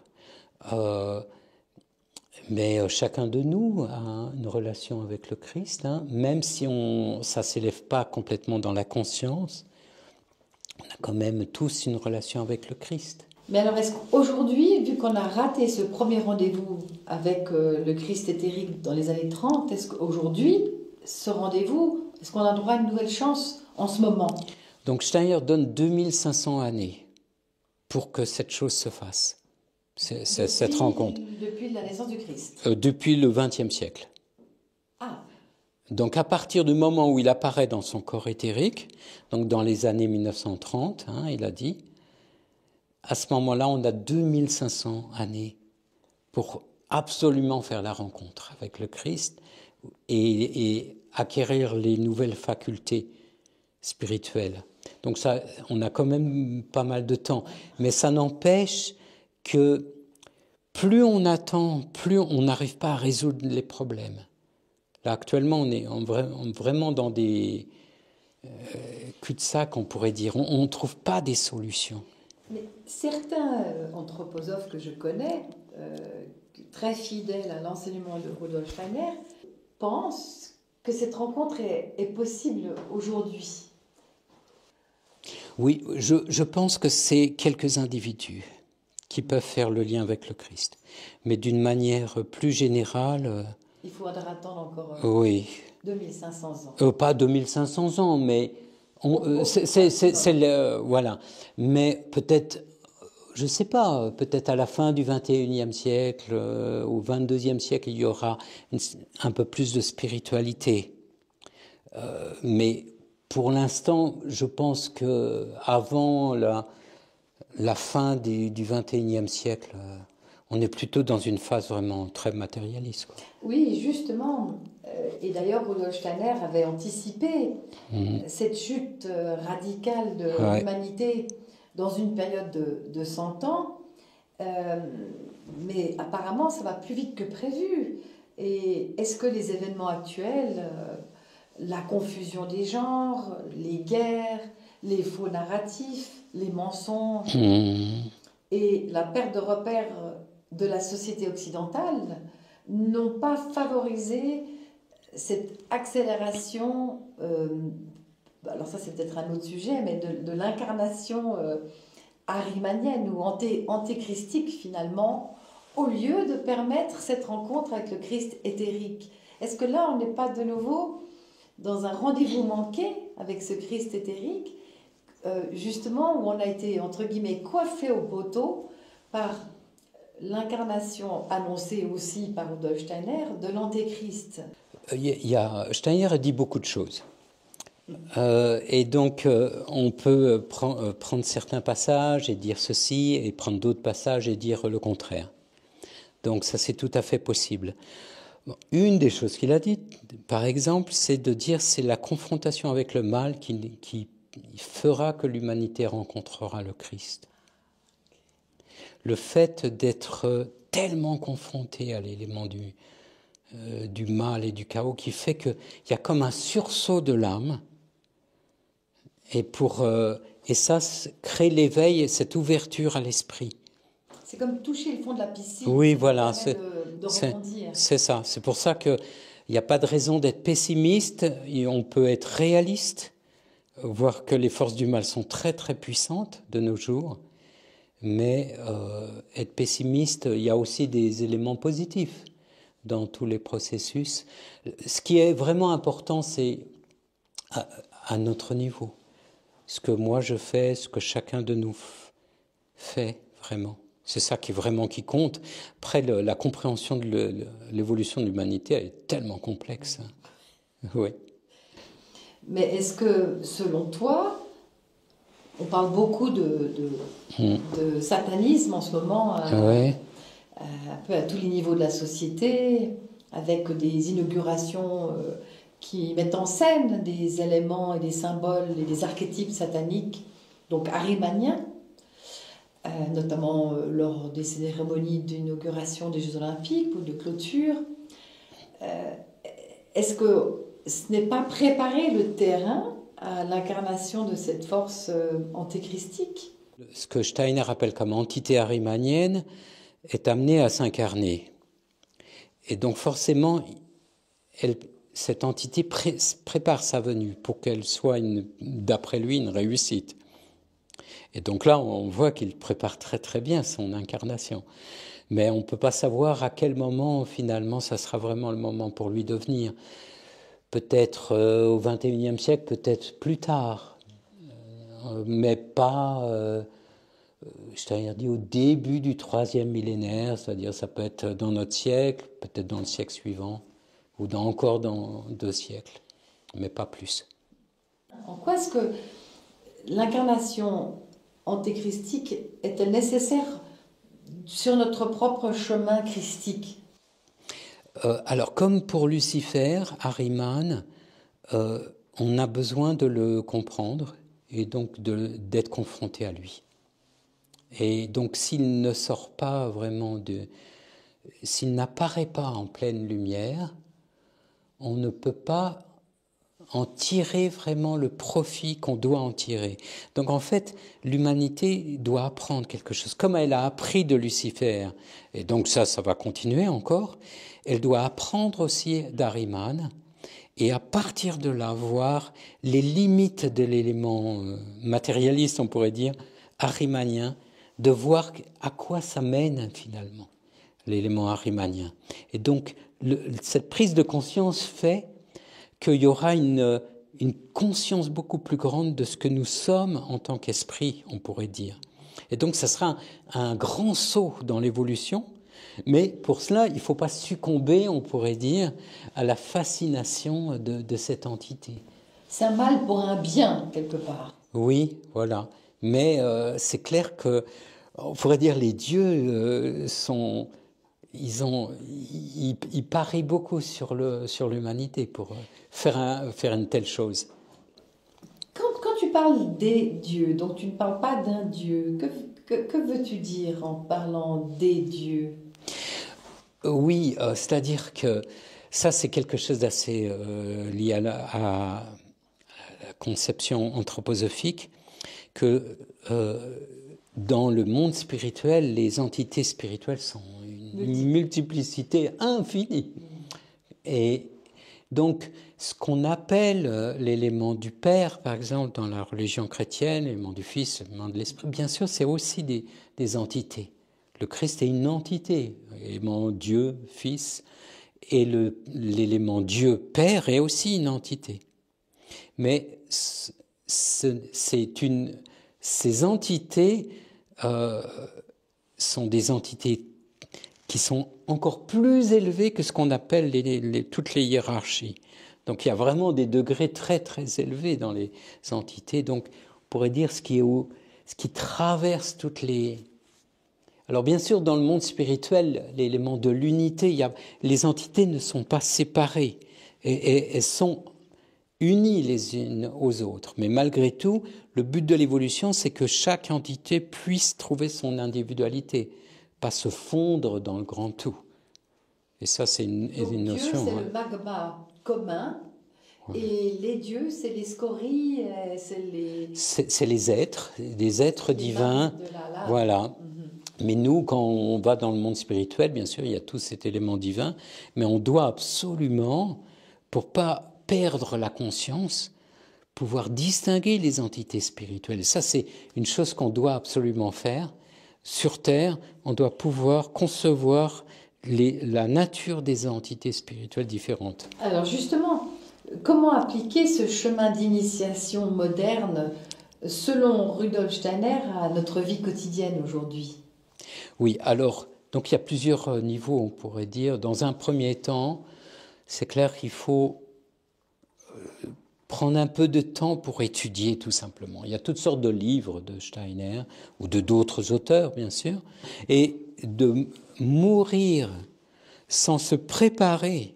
Mais chacun de nous a une relation avec le Christ, hein, même si ça ne s'élève pas complètement dans la conscience, on a quand même tous une relation avec le Christ. Mais alors, est-ce qu'aujourd'hui, vu qu'on a raté ce premier rendez-vous avec le Christ éthérique dans les années 30, est-ce qu'aujourd'hui, ce rendez-vous, est-ce qu'on a droit à une nouvelle chance en ce moment? Donc Steiner donne 2500 années pour que cette chose se fasse, cette rencontre. Depuis la naissance du Christ? Depuis le XXe siècle. Ah. Donc à partir du moment où il apparaît dans son corps éthérique, donc dans les années 1930, hein, il a dit, à ce moment-là, on a 2500 années pour absolument faire la rencontre avec le Christ et acquérir les nouvelles facultés spirituelles. Donc ça, on a quand même pas mal de temps. Mais ça n'empêche que plus on attend, plus on n'arrive pas à résoudre les problèmes. Là, actuellement, on est vraiment dans des cul-de-sac, on pourrait dire. On ne trouve pas des solutions. Mais certains anthroposophes que je connais, très fidèles à l'enseignement de Rudolf Steiner, pensent que cette rencontre est possible aujourd'hui. Oui, je pense que c'est quelques individus qui peuvent faire le lien avec le Christ. Mais d'une manière plus générale... il faudra attendre encore oui. 2500 ans. Pas 2500 ans, mais... voilà. Mais peut-être, je ne sais pas, peut-être à la fin du XXIe siècle, au XXIIe siècle, il y aura un peu plus de spiritualité. Mais pour l'instant, je pense qu'avant la fin du XXIe siècle, on est plutôt dans une phase vraiment très matérialiste, quoi. Oui, justement. Et d'ailleurs, Rudolf Steiner avait anticipé cette chute radicale de l'humanité dans une période de 100 ans. Mais apparemment, ça va plus vite que prévu. Et est-ce que les événements actuels, la confusion des genres, les guerres, les faux narratifs, les mensonges et la perte de repères de la société occidentale n'ont pas favorisé cette accélération, alors ça c'est peut-être un autre sujet, mais de l'incarnation arimanienne ou antéchristique finalement, au lieu de permettre cette rencontre avec le Christ éthérique. Est-ce que là on n'est pas de nouveau dans un rendez-vous manqué avec ce Christ éthérique, justement où on a été entre guillemets coiffé au poteau par l'incarnation annoncée aussi par Rudolf Steiner de l'antéchrist? Steiner a dit beaucoup de choses. Et donc, on peut prendre certains passages et dire ceci, et prendre d'autres passages et dire le contraire. Donc, ça, c'est tout à fait possible. Une des choses qu'il a dites, par exemple, c'est de dire c'est la confrontation avec le mal qui fera que l'humanité rencontrera le Christ. Le fait d'être tellement confronté à l'élément du mal et du chaos qui fait qu'il y a comme un sursaut de l'âme et ça crée l'éveil et cette ouverture à l'esprit. C'est comme toucher le fond de la piscine. Oui, voilà, c'est ça. C'est pour ça qu'il n'y a pas de raison d'être pessimiste et on peut être réaliste, voir que les forces du mal sont très très puissantes de nos jours, mais être pessimiste, il y a aussi des éléments positifs dans tous les processus. Ce qui est vraiment important, c'est à notre niveau. Ce que moi je fais, ce que chacun de nous fait vraiment. C'est ça qui compte. Après, la compréhension de l'évolution de l'humanité, elle est tellement complexe. Oui. Mais est-ce que, selon toi, on parle beaucoup de satanisme en ce moment, un peu à tous les niveaux de la société, avec des inaugurations qui mettent en scène des éléments et des symboles et des archétypes sataniques, donc arimaniens, notamment lors des cérémonies d'inauguration des Jeux Olympiques ou de clôture. Est-ce que ce n'est pas préparer le terrain à l'incarnation de cette force antéchristique? Ce que Steiner appelle comme entité arimanienne est amené à s'incarner. Et donc forcément, cette entité prépare sa venue pour qu'elle soit, d'après lui, une réussite. Et donc là, on voit qu'il prépare très très bien son incarnation. Mais on ne peut pas savoir à quel moment, finalement, ça sera vraiment le moment pour lui de venir. Peut-être au XXIe siècle, peut-être plus tard. Mais pas, je t'avais dit, au début du 3e millénaire, c'est-à-dire ça peut être dans notre siècle, peut-être dans le siècle suivant, ou encore dans 2 siècles, mais pas plus. En quoi est-ce que l'incarnation antéchristique est-elle nécessaire sur notre propre chemin christique? Alors, comme pour Lucifer, Ahriman, on a besoin de le comprendre et donc d'être confronté à lui. Et donc, s'il ne sort pas vraiment s'il n'apparaît pas en pleine lumière, on ne peut pas en tirer vraiment le profit qu'on doit en tirer. Donc en fait, l'humanité doit apprendre quelque chose. Comme elle a appris de Lucifer, et donc ça va continuer encore, elle doit apprendre aussi d'Ahriman, et à partir de là, voir les limites de l'élément matérialiste, on pourrait dire, ahrimanien, de voir à quoi ça mène finalement, l'élément ahrimanien. Et donc, cette prise de conscience fait qu'il y aura une conscience beaucoup plus grande de ce que nous sommes en tant qu'esprit, on pourrait dire. Et donc, ça sera un grand saut dans l'évolution, mais pour cela, il ne faut pas succomber, on pourrait dire, à la fascination de cette entité. C'est un mal pour un bien, quelque part. Oui, voilà. Mais c'est clair que, on pourrait dire, les dieux sont... Ils parient beaucoup sur l'humanité pour faire une telle chose. Quand tu parles des dieux, donc tu ne parles pas d'un dieu, que veux-tu dire en parlant des dieux? Oui, c'est-à-dire que ça, c'est quelque chose d'assez lié à la conception anthroposophique, que dans le monde spirituel, les entités spirituelles sont une multiplicité infinie. Et donc, ce qu'on appelle l'élément du Père, par exemple, dans la religion chrétienne, l'élément du Fils, l'élément de l'Esprit, bien sûr, c'est aussi des entités. Le Christ est une entité, l'élément Dieu, Fils, et l'élément Dieu, Père, est aussi une entité. Mais ces entités sont des entités qui sont encore plus élevées que ce qu'on appelle toutes les hiérarchies. Donc il y a vraiment des degrés très très élevés dans les entités. Donc on pourrait dire ce qui traverse toutes les... Alors bien sûr, dans le monde spirituel, l'élément de l'unité, les entités ne sont pas séparées et elles sont unies les unes aux autres. Mais malgré tout, le but de l'évolution, c'est que chaque entité puisse trouver son individualité, pas se fondre dans le grand tout. Et ça, c'est une notion. Dieu, c'est le magma commun, et les dieux, c'est les scories, c'est les êtres divins. Voilà. Mais nous, quand on va dans le monde spirituel, bien sûr, il y a tout cet élément divin, mais on doit absolument, pour pas perdre la conscience, pouvoir distinguer les entités spirituelles. Et ça, c'est une chose qu'on doit absolument faire. Sur Terre, on doit pouvoir concevoir la nature des entités spirituelles différentes. Alors justement, comment appliquer ce chemin d'initiation moderne, selon Rudolf Steiner, à notre vie quotidienne aujourd'hui? Oui, alors, donc il y a plusieurs niveaux, on pourrait dire. Dans un premier temps, c'est clair qu'il faut prendre un peu de temps pour étudier, tout simplement. Il y a toutes sortes de livres de Steiner, ou de d'autres auteurs, bien sûr, et de mourir sans se préparer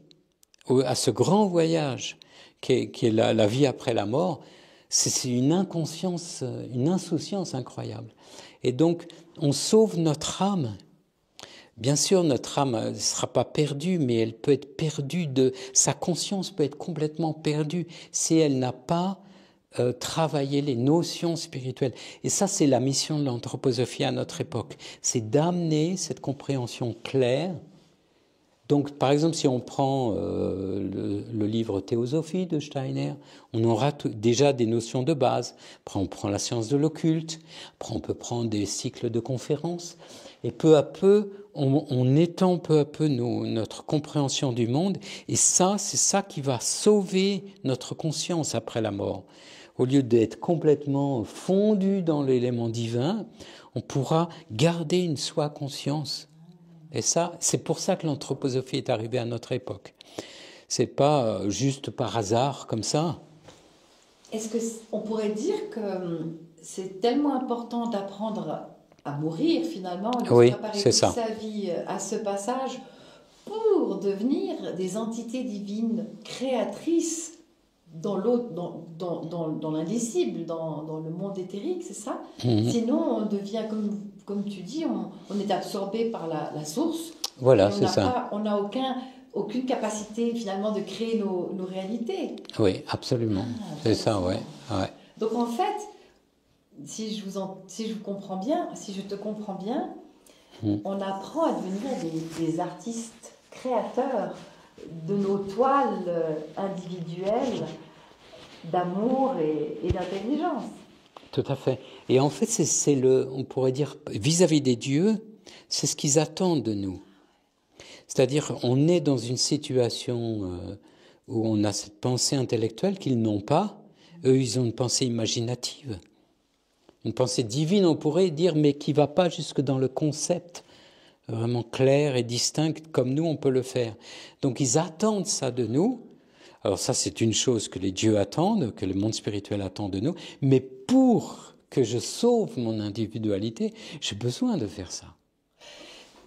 à ce grand voyage qui est la vie après la mort, c'est une inconscience, une insouciance incroyable. Et donc, on sauve notre âme. Bien sûr, notre âme ne sera pas perdue, mais elle peut être perdue, sa conscience peut être complètement perdue si elle n'a pas travaillé les notions spirituelles. Et ça, c'est la mission de l'anthroposophie à notre époque. C'est d'amener cette compréhension claire Donc, par exemple, si on prend le livre Théosophie de Steiner, on aura déjà des notions de base. Après, on prend la science de l'occulte. Après, on peut prendre des cycles de conférences. Et peu à peu, on étend peu à peu notre compréhension du monde. Et ça, c'est ça qui va sauver notre conscience après la mort. Au lieu d'être complètement fondu dans l'élément divin, on pourra garder une soi-conscience. Et ça, c'est pour ça que l'anthroposophie est arrivée à notre époque. C'est pas juste par hasard comme ça. Est-ce qu'on pourrait dire que c'est tellement important d'apprendre à mourir finalement, et de se préparer toute sa vie à ce passage pour devenir des entités divines créatrices dans l'indicible, dans le monde éthérique, c'est ça? Sinon, on devient, comme tu dis, on est absorbé par la source. Voilà, c'est ça. On n'a aucune capacité finalement de créer nos réalités. Oui, absolument. C'est ça, ouais. Donc en fait, si je comprends bien, si je te comprends bien, on apprend à devenir des artistes créateurs de nos toiles individuelles d'amour et d'intelligence. Tout à fait. Et en fait, on pourrait dire, vis-à-vis des dieux, c'est ce qu'ils attendent de nous. C'est-à-dire, on est dans une situation où on a cette pensée intellectuelle qu'ils n'ont pas. Eux, ils ont une pensée imaginative. Une pensée divine, on pourrait dire, mais qui ne va pas jusque dans le concept vraiment clair et distinct comme nous, on peut le faire. Donc, ils attendent ça de nous. Alors ça, c'est une chose que les dieux attendent, que le monde spirituel attend de nous. Mais pour que je sauve mon individualité, j'ai besoin de faire ça.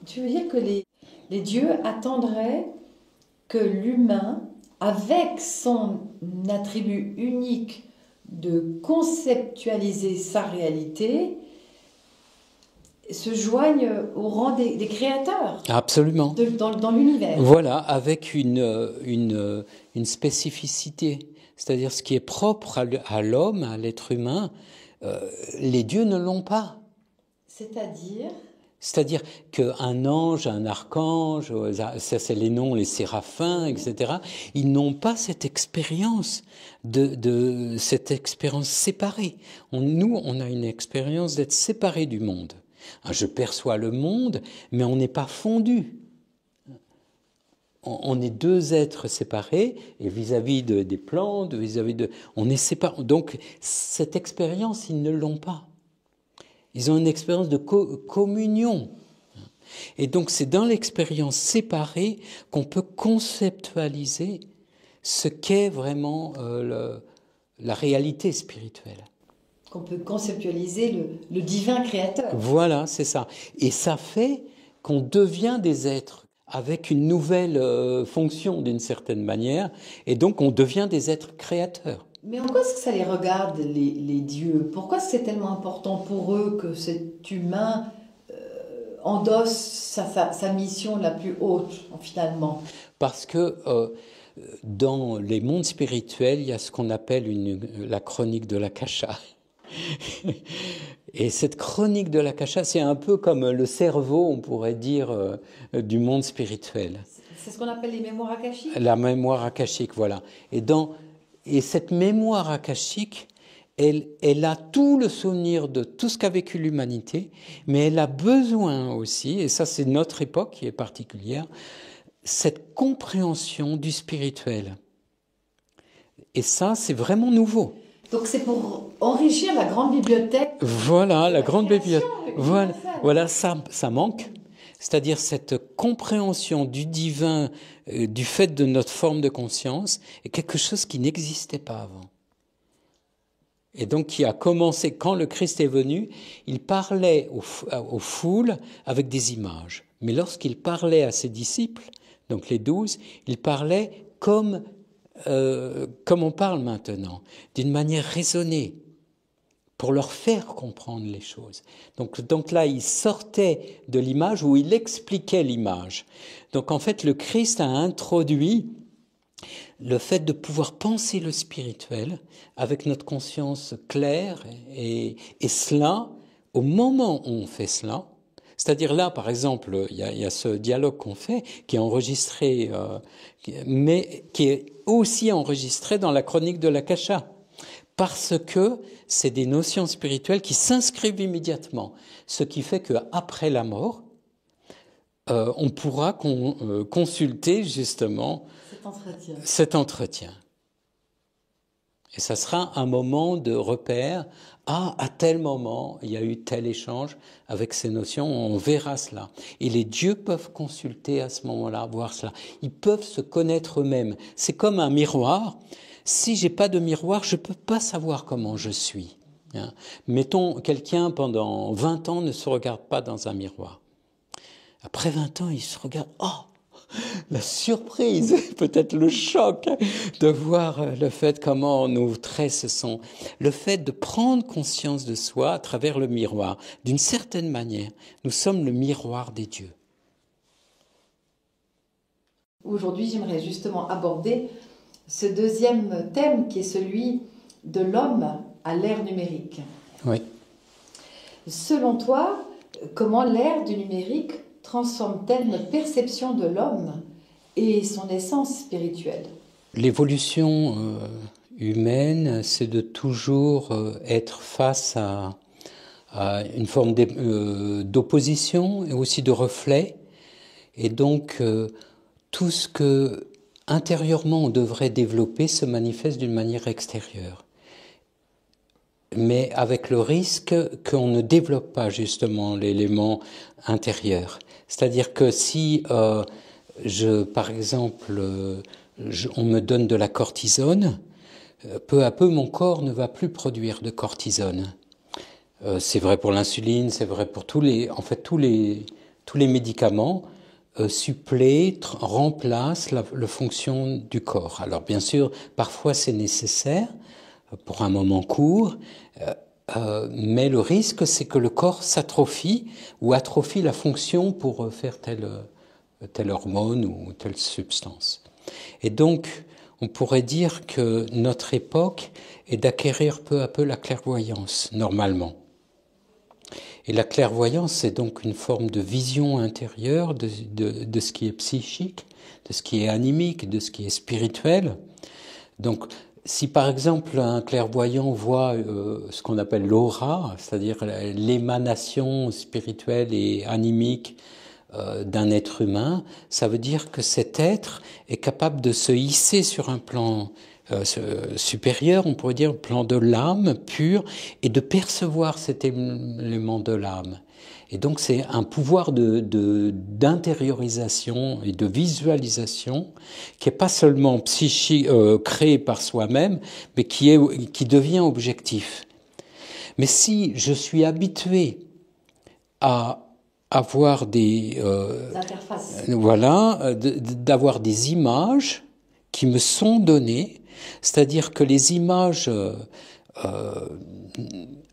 Tu veux dire que les dieux attendraient que l'humain, avec son attribut unique de conceptualiser sa réalité, se joigne au rang des créateurs. Absolument. Dans l'univers. Voilà, avec une spécificité. C'est-à-dire ce qui est propre à l'homme, à l'être humain, les dieux ne l'ont pas. C'est-à-dire qu'un ange, un archange, ça c'est les noms, les séraphins, etc., ils n'ont pas cette expérience cette expérience séparée. Nous, on a une expérience d'être séparés du monde. Je perçois le monde, mais on n'est pas fondu. On est deux êtres séparés, et vis-à-vis des plantes, on est séparés. Donc, cette expérience, ils ne l'ont pas. Ils ont une expérience de communion. Et donc, c'est dans l'expérience séparée qu'on peut conceptualiser ce qu'est vraiment la réalité spirituelle. Qu'on peut conceptualiser le divin créateur. Voilà, c'est ça. Et ça fait qu'on devient des êtres avec une nouvelle fonction d'une certaine manière, et donc on devient des êtres créateurs. Mais en quoi est-ce que ça les regarde, les dieux? Pourquoi c'est tellement important pour eux que cet humain endosse sa mission la plus haute, finalement? Parce que dans les mondes spirituels, il y a ce qu'on appelle la chronique de l'Akasha. Et cette chronique de l'Akasha, c'est un peu comme le cerveau, on pourrait dire, du monde spirituel. C'est ce qu'on appelle les mémoires akashiques? La mémoire akashique, voilà. Et cette mémoire akashique, elle a tout le souvenir de tout ce qu'a vécu l'humanité, mais elle a besoin aussi, et ça c'est notre époque qui est particulière, cette compréhension du spirituel. Et ça, c'est vraiment nouveau. Donc c'est pour enrichir la grande bibliothèque. Voilà, la grande bibliothèque. Voilà, ça manque. C'est-à-dire cette compréhension du divin, du fait de notre forme de conscience, est quelque chose qui n'existait pas avant. Et donc qui a commencé, quand le Christ est venu, il parlait aux foules avec des images. Mais lorsqu'il parlait à ses disciples, donc les 12, il parlait comme on parle maintenant, d'une manière raisonnée, pour leur faire comprendre les choses. Donc là, il sortait de l'image où il expliquait l'image. Donc en fait, le Christ a introduit le fait de pouvoir penser le spirituel avec notre conscience claire, et cela, au moment où on fait cela, C'est-à-dire là, par exemple, il y a ce dialogue qu'on fait, qui est enregistré, mais qui est aussi enregistré dans la chronique de l'Akasha, parce que c'est des notions spirituelles qui s'inscrivent immédiatement, ce qui fait qu'après la mort, on pourra consulter justement cet entretien. Et ça sera un moment de repère. Ah, à tel moment, il y a eu tel échange avec ces notions, on verra cela. Et les dieux peuvent consulter à ce moment-là, voir cela. Ils peuvent se connaître eux-mêmes. C'est comme un miroir. Si j'ai pas de miroir, je peux pas savoir comment je suis. Hein. Mettons, quelqu'un pendant 20 ans ne se regarde pas dans un miroir. Après 20 ans, il se regarde. Oh, la surprise, peut-être le choc de voir le fait comment nos traits se sont. Le fait de prendre conscience de soi à travers le miroir. D'une certaine manière, nous sommes le miroir des dieux. Aujourd'hui, j'aimerais justement aborder ce deuxième thème qui est celui de l'homme à l'ère numérique. Oui. Selon toi, comment l'ère du numérique transforme-t-elle notre perception de l'homme et son essence spirituelle? L'évolution humaine, c'est de toujours être face à une forme d'opposition et aussi de reflet. Et donc, tout ce que intérieurement on devrait développer se manifeste d'une manière extérieure. Mais avec le risque qu'on ne développe pas justement l'élément intérieur. C'est-à-dire que si, par exemple, on me donne de la cortisone, peu à peu mon corps ne va plus produire de cortisone. C'est vrai pour l'insuline, c'est vrai pour tous les médicaments. Suppléent, remplacent la fonction du corps. Alors bien sûr, parfois c'est nécessaire pour un moment court, mais le risque c'est que le corps s'atrophie ou atrophie la fonction pour faire telle hormone ou telle substance. Et donc, on pourrait dire que notre époque est d'acquérir peu à peu la clairvoyance, normalement. Et la clairvoyance, c'est donc une forme de vision intérieure de ce qui est psychique, de ce qui est animique, de ce qui est spirituel. Donc, si par exemple un clairvoyant voit ce qu'on appelle l'aura, c'est-à-dire l'émanation spirituelle et animique d'un être humain, ça veut dire que cet être est capable de se hisser sur un plan supérieur, on pourrait dire le plan de l'âme pure, et de percevoir cet élément de l'âme. Et donc c'est un pouvoir d'intériorisation et de visualisation qui est pas seulement psychique, créé par soi-même, mais qui devient objectif. Mais si je suis habitué à avoir des interfaces, d'avoir des images qui me sont données, c'est-à-dire que les images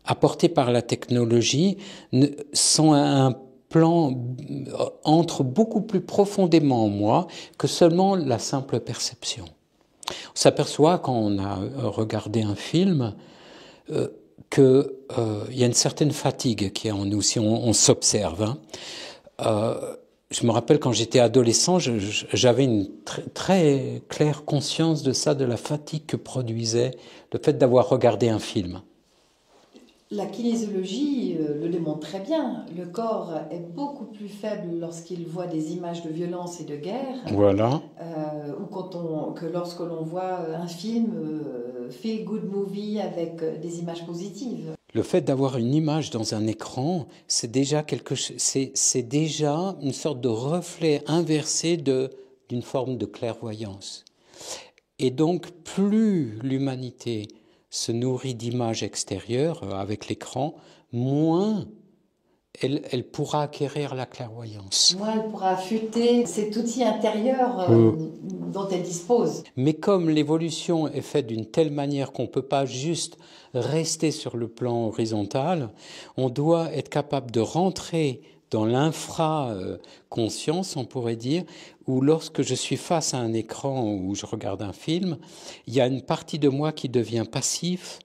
apportées par la technologie sont un plan, entrent beaucoup plus profondément en moi que seulement la simple perception. On s'aperçoit quand on a regardé un film qu'il y a une certaine fatigue qui est en nous si on s'observe. Je me rappelle quand j'étais adolescent, j'avais une très claire conscience de ça, de la fatigue que produisait le fait d'avoir regardé un film. La kinésiologie le démontre très bien. Le corps est beaucoup plus faible lorsqu'il voit des images de violence et de guerre. Voilà. Que lorsque l'on voit un film feel good movie avec des images positives. Le fait d'avoir une image dans un écran, c'est déjà c'est déjà une sorte de reflet inversé d'une forme de clairvoyance. Et donc, plus l'humanité se nourrit d'images extérieures avec l'écran, moins elle pourra acquérir la clairvoyance. Moins elle pourra affûter cet outil intérieur dont elle dispose. Mais comme l'évolution est faite d'une telle manière qu'on ne peut pas juste rester sur le plan horizontal, on doit être capable de rentrer dans l'infra-conscience, on pourrait dire, où lorsque je suis face à un écran ou je regarde un film, il y a une partie de moi qui devient passif.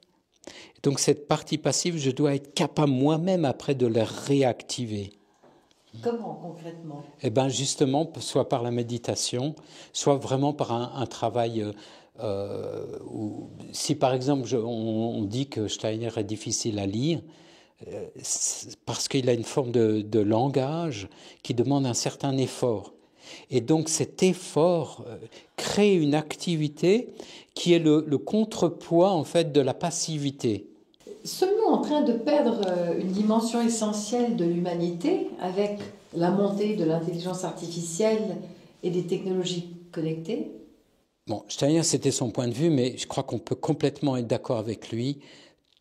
Donc cette partie passive, je dois être capable moi-même après de la réactiver. Comment concrètement? Eh bien justement, soit par la méditation, soit vraiment par un travail si par exemple on dit que Steiner est difficile à lire, parce qu'il a une forme de langage qui demande un certain effort. Et donc cet effort crée une activité qui est le contrepoids en fait de la passivité. Sommes-nous en train de perdre une dimension essentielle de l'humanité avec la montée de l'intelligence artificielle et des technologies connectées? Bon, Steiner, c'était son point de vue, mais je crois qu'on peut complètement être d'accord avec lui.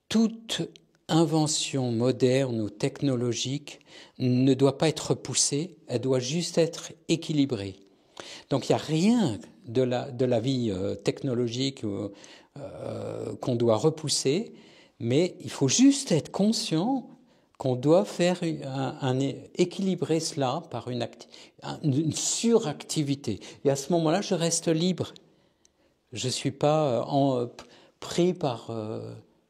Toute invention moderne ou technologique ne doit pas être repoussée, elle doit juste être équilibrée. Donc il n'y a rien de la vie technologique qu'on doit repousser, mais il faut juste être conscient qu'on doit faire équilibrer cela par une suractivité. Et à ce moment-là, je reste libre. Je ne suis pas pris par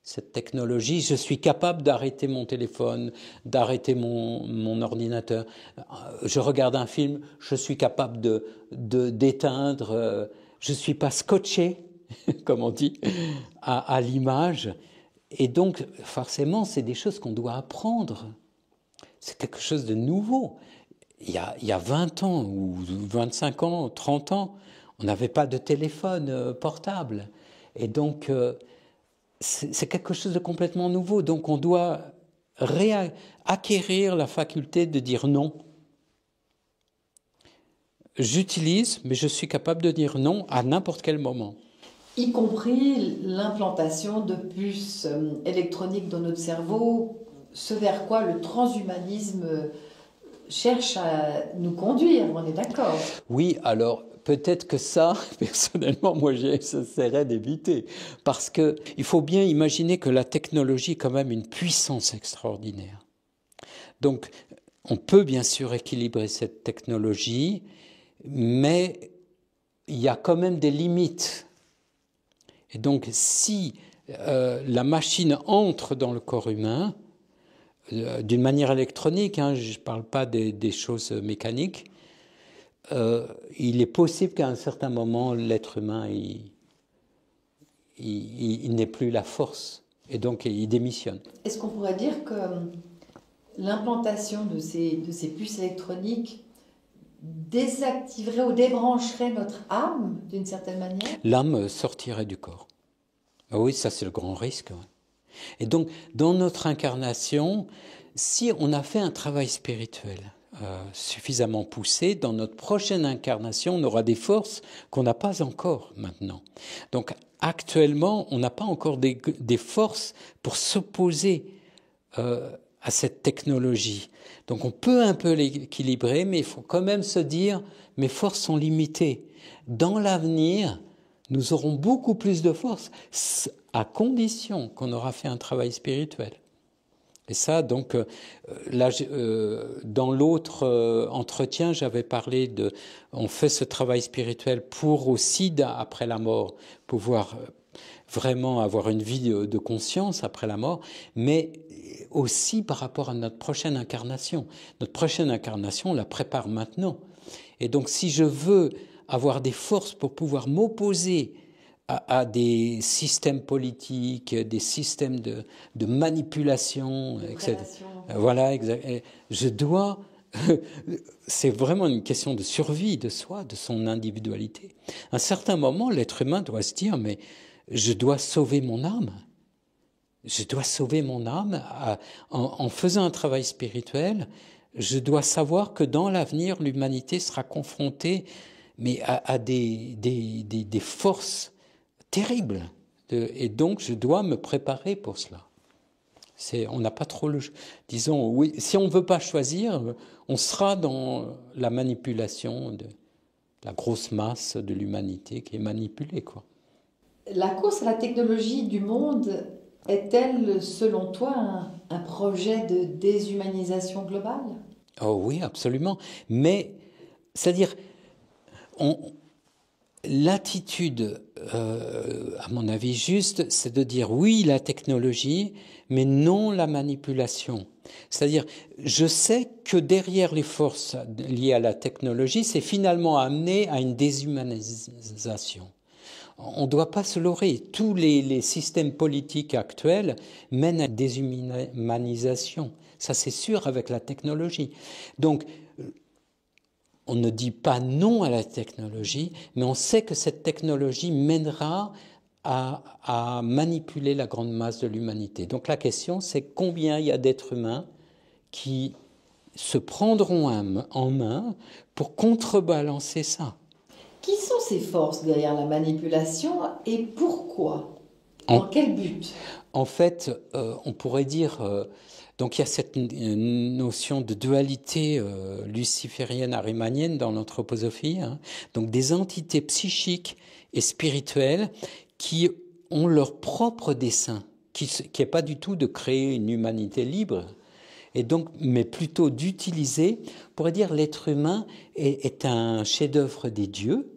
cette technologie. Je suis capable d'arrêter mon téléphone, d'arrêter mon ordinateur. Je regarde un film, je suis capable d'éteindre. Je ne suis pas scotché, comme on dit, à l'image. Et donc, forcément, c'est des choses qu'on doit apprendre. C'est quelque chose de nouveau. Il y a 20 ans, ou 25 ans, 30 ans, on n'avait pas de téléphone portable. Et donc, c'est quelque chose de complètement nouveau. Donc, on doit acquérir la faculté de dire non. J'utilise, mais je suis capable de dire non à n'importe quel moment. Y compris l'implantation de puces électroniques dans notre cerveau, ce vers quoi le transhumanisme cherche à nous conduire, on est d'accord? Oui, alors peut-être que ça, personnellement, moi j'essaierais d'éviter. Parce qu'il faut bien imaginer que la technologie est quand même une puissance extraordinaire. Donc, on peut bien sûr équilibrer cette technologie, mais il y a quand même des limites. Et donc, si la machine entre dans le corps humain, d'une manière électronique, hein, je ne parle pas des choses mécaniques, il est possible qu'à un certain moment, l'être humain, il n'ait plus la force, et donc il démissionne. Est-ce qu'on pourrait dire que l'implantation de ces puces électroniques désactiverait ou débrancherait notre âme d'une certaine manière? L'âme sortirait du corps. Ah oui, ça c'est le grand risque. Ouais. Et donc, dans notre incarnation, si on a fait un travail spirituel suffisamment poussé, dans notre prochaine incarnation, on aura des forces qu'on n'a pas encore maintenant. Donc, actuellement, on n'a pas encore des forces pour s'opposer à cette technologie. Donc, on peut un peu l'équilibrer, mais il faut quand même se dire, mes forces sont limitées. Dans l'avenir, nous aurons beaucoup plus de force, à condition qu'on aura fait un travail spirituel. Et ça, donc, là, dans l'autre entretien, j'avais parlé on fait ce travail spirituel pour aussi, après la mort, pouvoir vraiment avoir une vie de conscience après la mort, mais aussi par rapport à notre prochaine incarnation. Notre prochaine incarnation, on la prépare maintenant. Et donc, si je veux avoir des forces pour pouvoir m'opposer à des systèmes politiques, des systèmes de manipulation, etc. Voilà, je dois... C'est vraiment une question de survie de soi, de son individualité. À un certain moment, l'être humain doit se dire, mais je dois sauver mon âme. Je dois sauver mon âme en faisant un travail spirituel. Je dois savoir que dans l'avenir, l'humanité sera confrontée mais à des forces terribles. Et donc, je dois me préparer pour cela. On n'a pas trop le... Disons, oui, si on ne veut pas choisir, on sera dans la manipulation de la grosse masse de l'humanité qui est manipulée, quoi. La course à la technologie du monde est-elle, selon toi, un projet de déshumanisation globale? Oh oui, absolument. Mais, c'est-à-dire, l'attitude, à mon avis juste, c'est de dire oui la technologie, mais non la manipulation. C'est-à-dire, je sais que derrière les forces liées à la technologie, c'est finalement amené à une déshumanisation. On ne doit pas se leurrer. Tous les systèmes politiques actuels mènent à une déshumanisation. Ça, c'est sûr avec la technologie. Donc, on ne dit pas non à la technologie, mais on sait que cette technologie mènera à manipuler la grande masse de l'humanité. Donc la question, c'est combien il y a d'êtres humains qui se prendront en main pour contrebalancer ça. Qui sont ces forces derrière la manipulation et pourquoi? Dans quel but? En fait, on pourrait dire... donc il y a cette notion de dualité luciférienne arimanienne dans l'anthroposophie, hein. Donc des entités psychiques et spirituelles qui ont leur propre dessein, qui n'est pas du tout de créer une humanité libre, et donc, mais plutôt d'utiliser, on pourrait dire l'être humain est un chef-d'œuvre des dieux.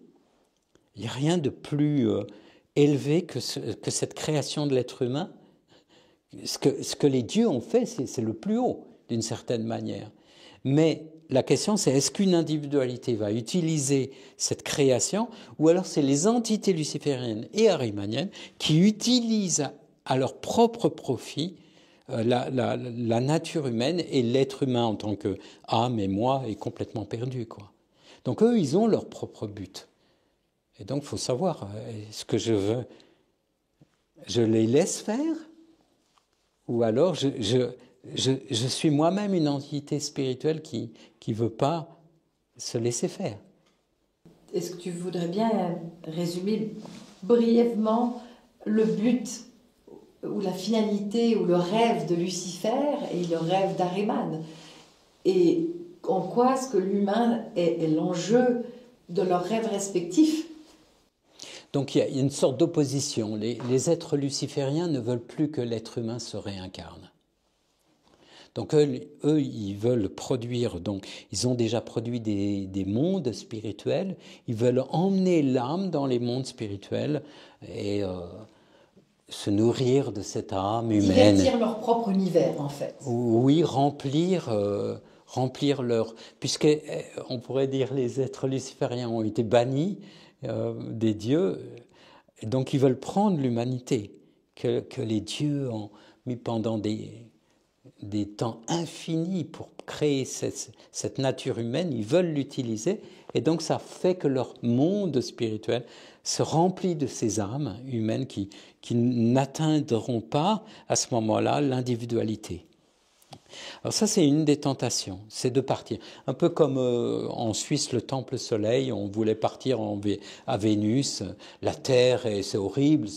Il n'y a rien de plus élevé que cette création de l'être humain. Ce que les dieux ont fait, c'est le plus haut, d'une certaine manière. Mais la question, c'est est-ce qu'une individualité va utiliser cette création, ou alors c'est les entités lucifériennes et arimaniennes qui utilisent à leur propre profit la nature humaine, et l'être humain en tant que âme et moi est complètement perdu, quoi. Donc eux, ils ont leur propre but. Et donc, il faut savoir, est-ce que je les laisse faire ? Ou alors, je suis moi-même une entité spirituelle qui ne veut pas se laisser faire. Est-ce que tu voudrais bien résumer brièvement le but ou la finalité ou le rêve de Lucifer et le rêve d'Ariman? Et en quoi est-ce que l'humain est l'enjeu de leurs rêves respectifs? Donc il y a une sorte d'opposition. Les êtres lucifériens ne veulent plus que l'être humain se réincarne. Donc eux, ils veulent produire, donc ils ont déjà produit des mondes spirituels, ils veulent emmener l'âme dans les mondes spirituels et se nourrir de cette âme humaine. Divertir leur propre univers, en fait. Oui, remplir leur... Puisqu'on pourrait dire les êtres lucifériens ont été bannis des dieux, et donc ils veulent prendre l'humanité que les dieux ont mis pendant des temps infinis pour créer cette nature humaine. Ils veulent l'utiliser, et donc ça fait que leur monde spirituel se remplit de ces âmes humaines qui n'atteindront pas à ce moment-là l'individualité. Alors ça, c'est une des tentations, c'est de partir. Un peu comme en Suisse, le temple soleil, on voulait partir à Vénus, la Terre, et c'est horrible,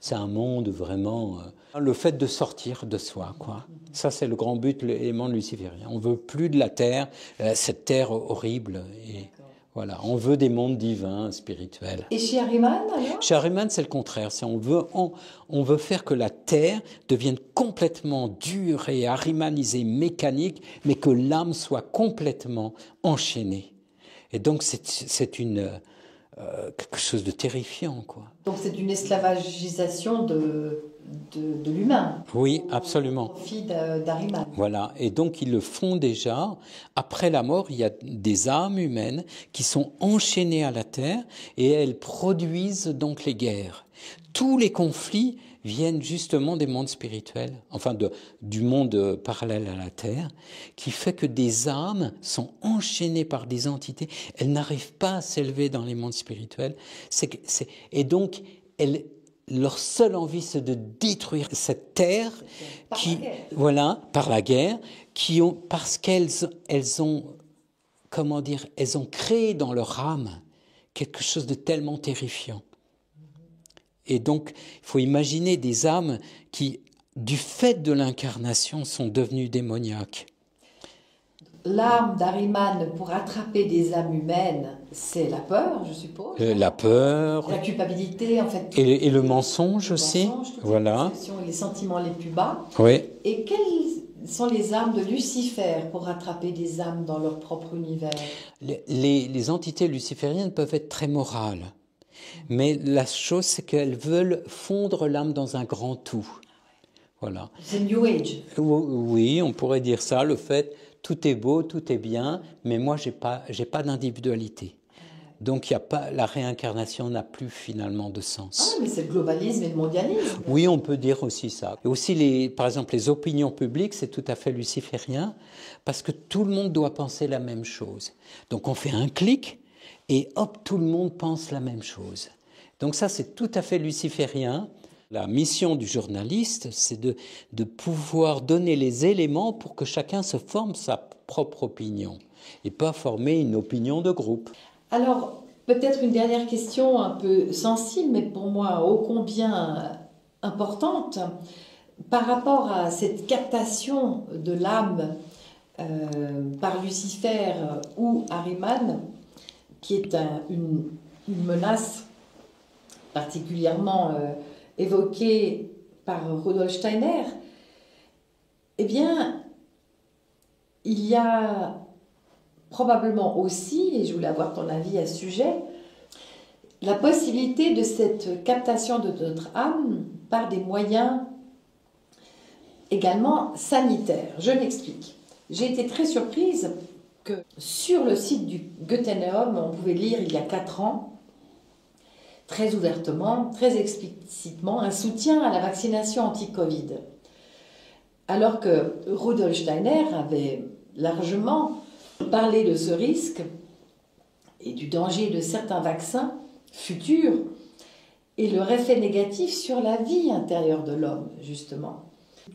c'est un monde vraiment... le fait de sortir de soi, quoi. Ça, c'est le grand but, l'élément luciférien. On veut plus de la Terre, cette Terre horrible. Et voilà, on veut des mondes divins, spirituels. Et chez Ariman, alors ? Chez Ariman, c'est le contraire. On veut faire que la Terre devienne complètement dure et arimanisée, mécanique, mais que l'âme soit complètement enchaînée. Et donc, c'est quelque chose de terrifiant, quoi. Donc, c'est une esclavagisation de l'humain. Oui, absolument. Au profit d'Ariman. Voilà, et donc ils le font déjà. Après la mort, il y a des âmes humaines qui sont enchaînées à la terre et elles produisent donc les guerres. Tous les conflits viennent justement des mondes spirituels, enfin du monde parallèle à la terre, qui fait que des âmes sont enchaînées par des entités. Elles n'arrivent pas à s'élever dans les mondes spirituels. Et donc, leur seule envie, c'est de détruire cette terre par la guerre, parce qu'elles ont, comment dire, elles ont créé dans leur âme quelque chose de tellement terrifiant. Et donc, il faut imaginer des âmes qui, du fait de l'incarnation, sont devenues démoniaques. L'arme d'Ariman pour attraper des âmes humaines, c'est la peur, je suppose. La peur. La culpabilité, en fait. Et le mensonge aussi. Voilà. Les sentiments les plus bas. Oui. Et quelles sont les armes de Lucifer pour attraper des âmes dans leur propre univers ? Les entités lucifériennes peuvent être très morales. Mais la chose, c'est qu'elles veulent fondre l'âme dans un grand tout. Voilà. C'est New Age. Oui, on pourrait dire ça, le fait, tout est beau, tout est bien, mais moi, j'ai pas d'individualité. Donc, la réincarnation n'a plus finalement de sens. Ah, mais c'est le globalisme et le mondialisme. Oui, on peut dire aussi ça. Et aussi, par exemple, les opinions publiques, c'est tout à fait luciférien, parce que tout le monde doit penser la même chose. Donc, on fait un clic, et hop, tout le monde pense la même chose. Donc ça, c'est tout à fait luciférien. La mission du journaliste, c'est de pouvoir donner les éléments pour que chacun se forme sa propre opinion, et pas former une opinion de groupe. Alors, peut-être une dernière question un peu sensible, mais pour moi ô combien importante, par rapport à cette captation de l'âme par Lucifer ou Ahriman, qui est une menace particulièrement évoquée par Rudolf Steiner, eh bien, il y a probablement aussi, et je voulais avoir ton avis à ce sujet, la possibilité de cette captation de notre âme par des moyens également sanitaires. Je m'explique. J'ai été très surprise que sur le site du Goetheneum, on pouvait lire il y a 4 ans, très ouvertement, très explicitement, un soutien à la vaccination anti-Covid. Alors que Rudolf Steiner avait largement parlé de ce risque et du danger de certains vaccins futurs et leur effet négatif sur la vie intérieure de l'homme, justement.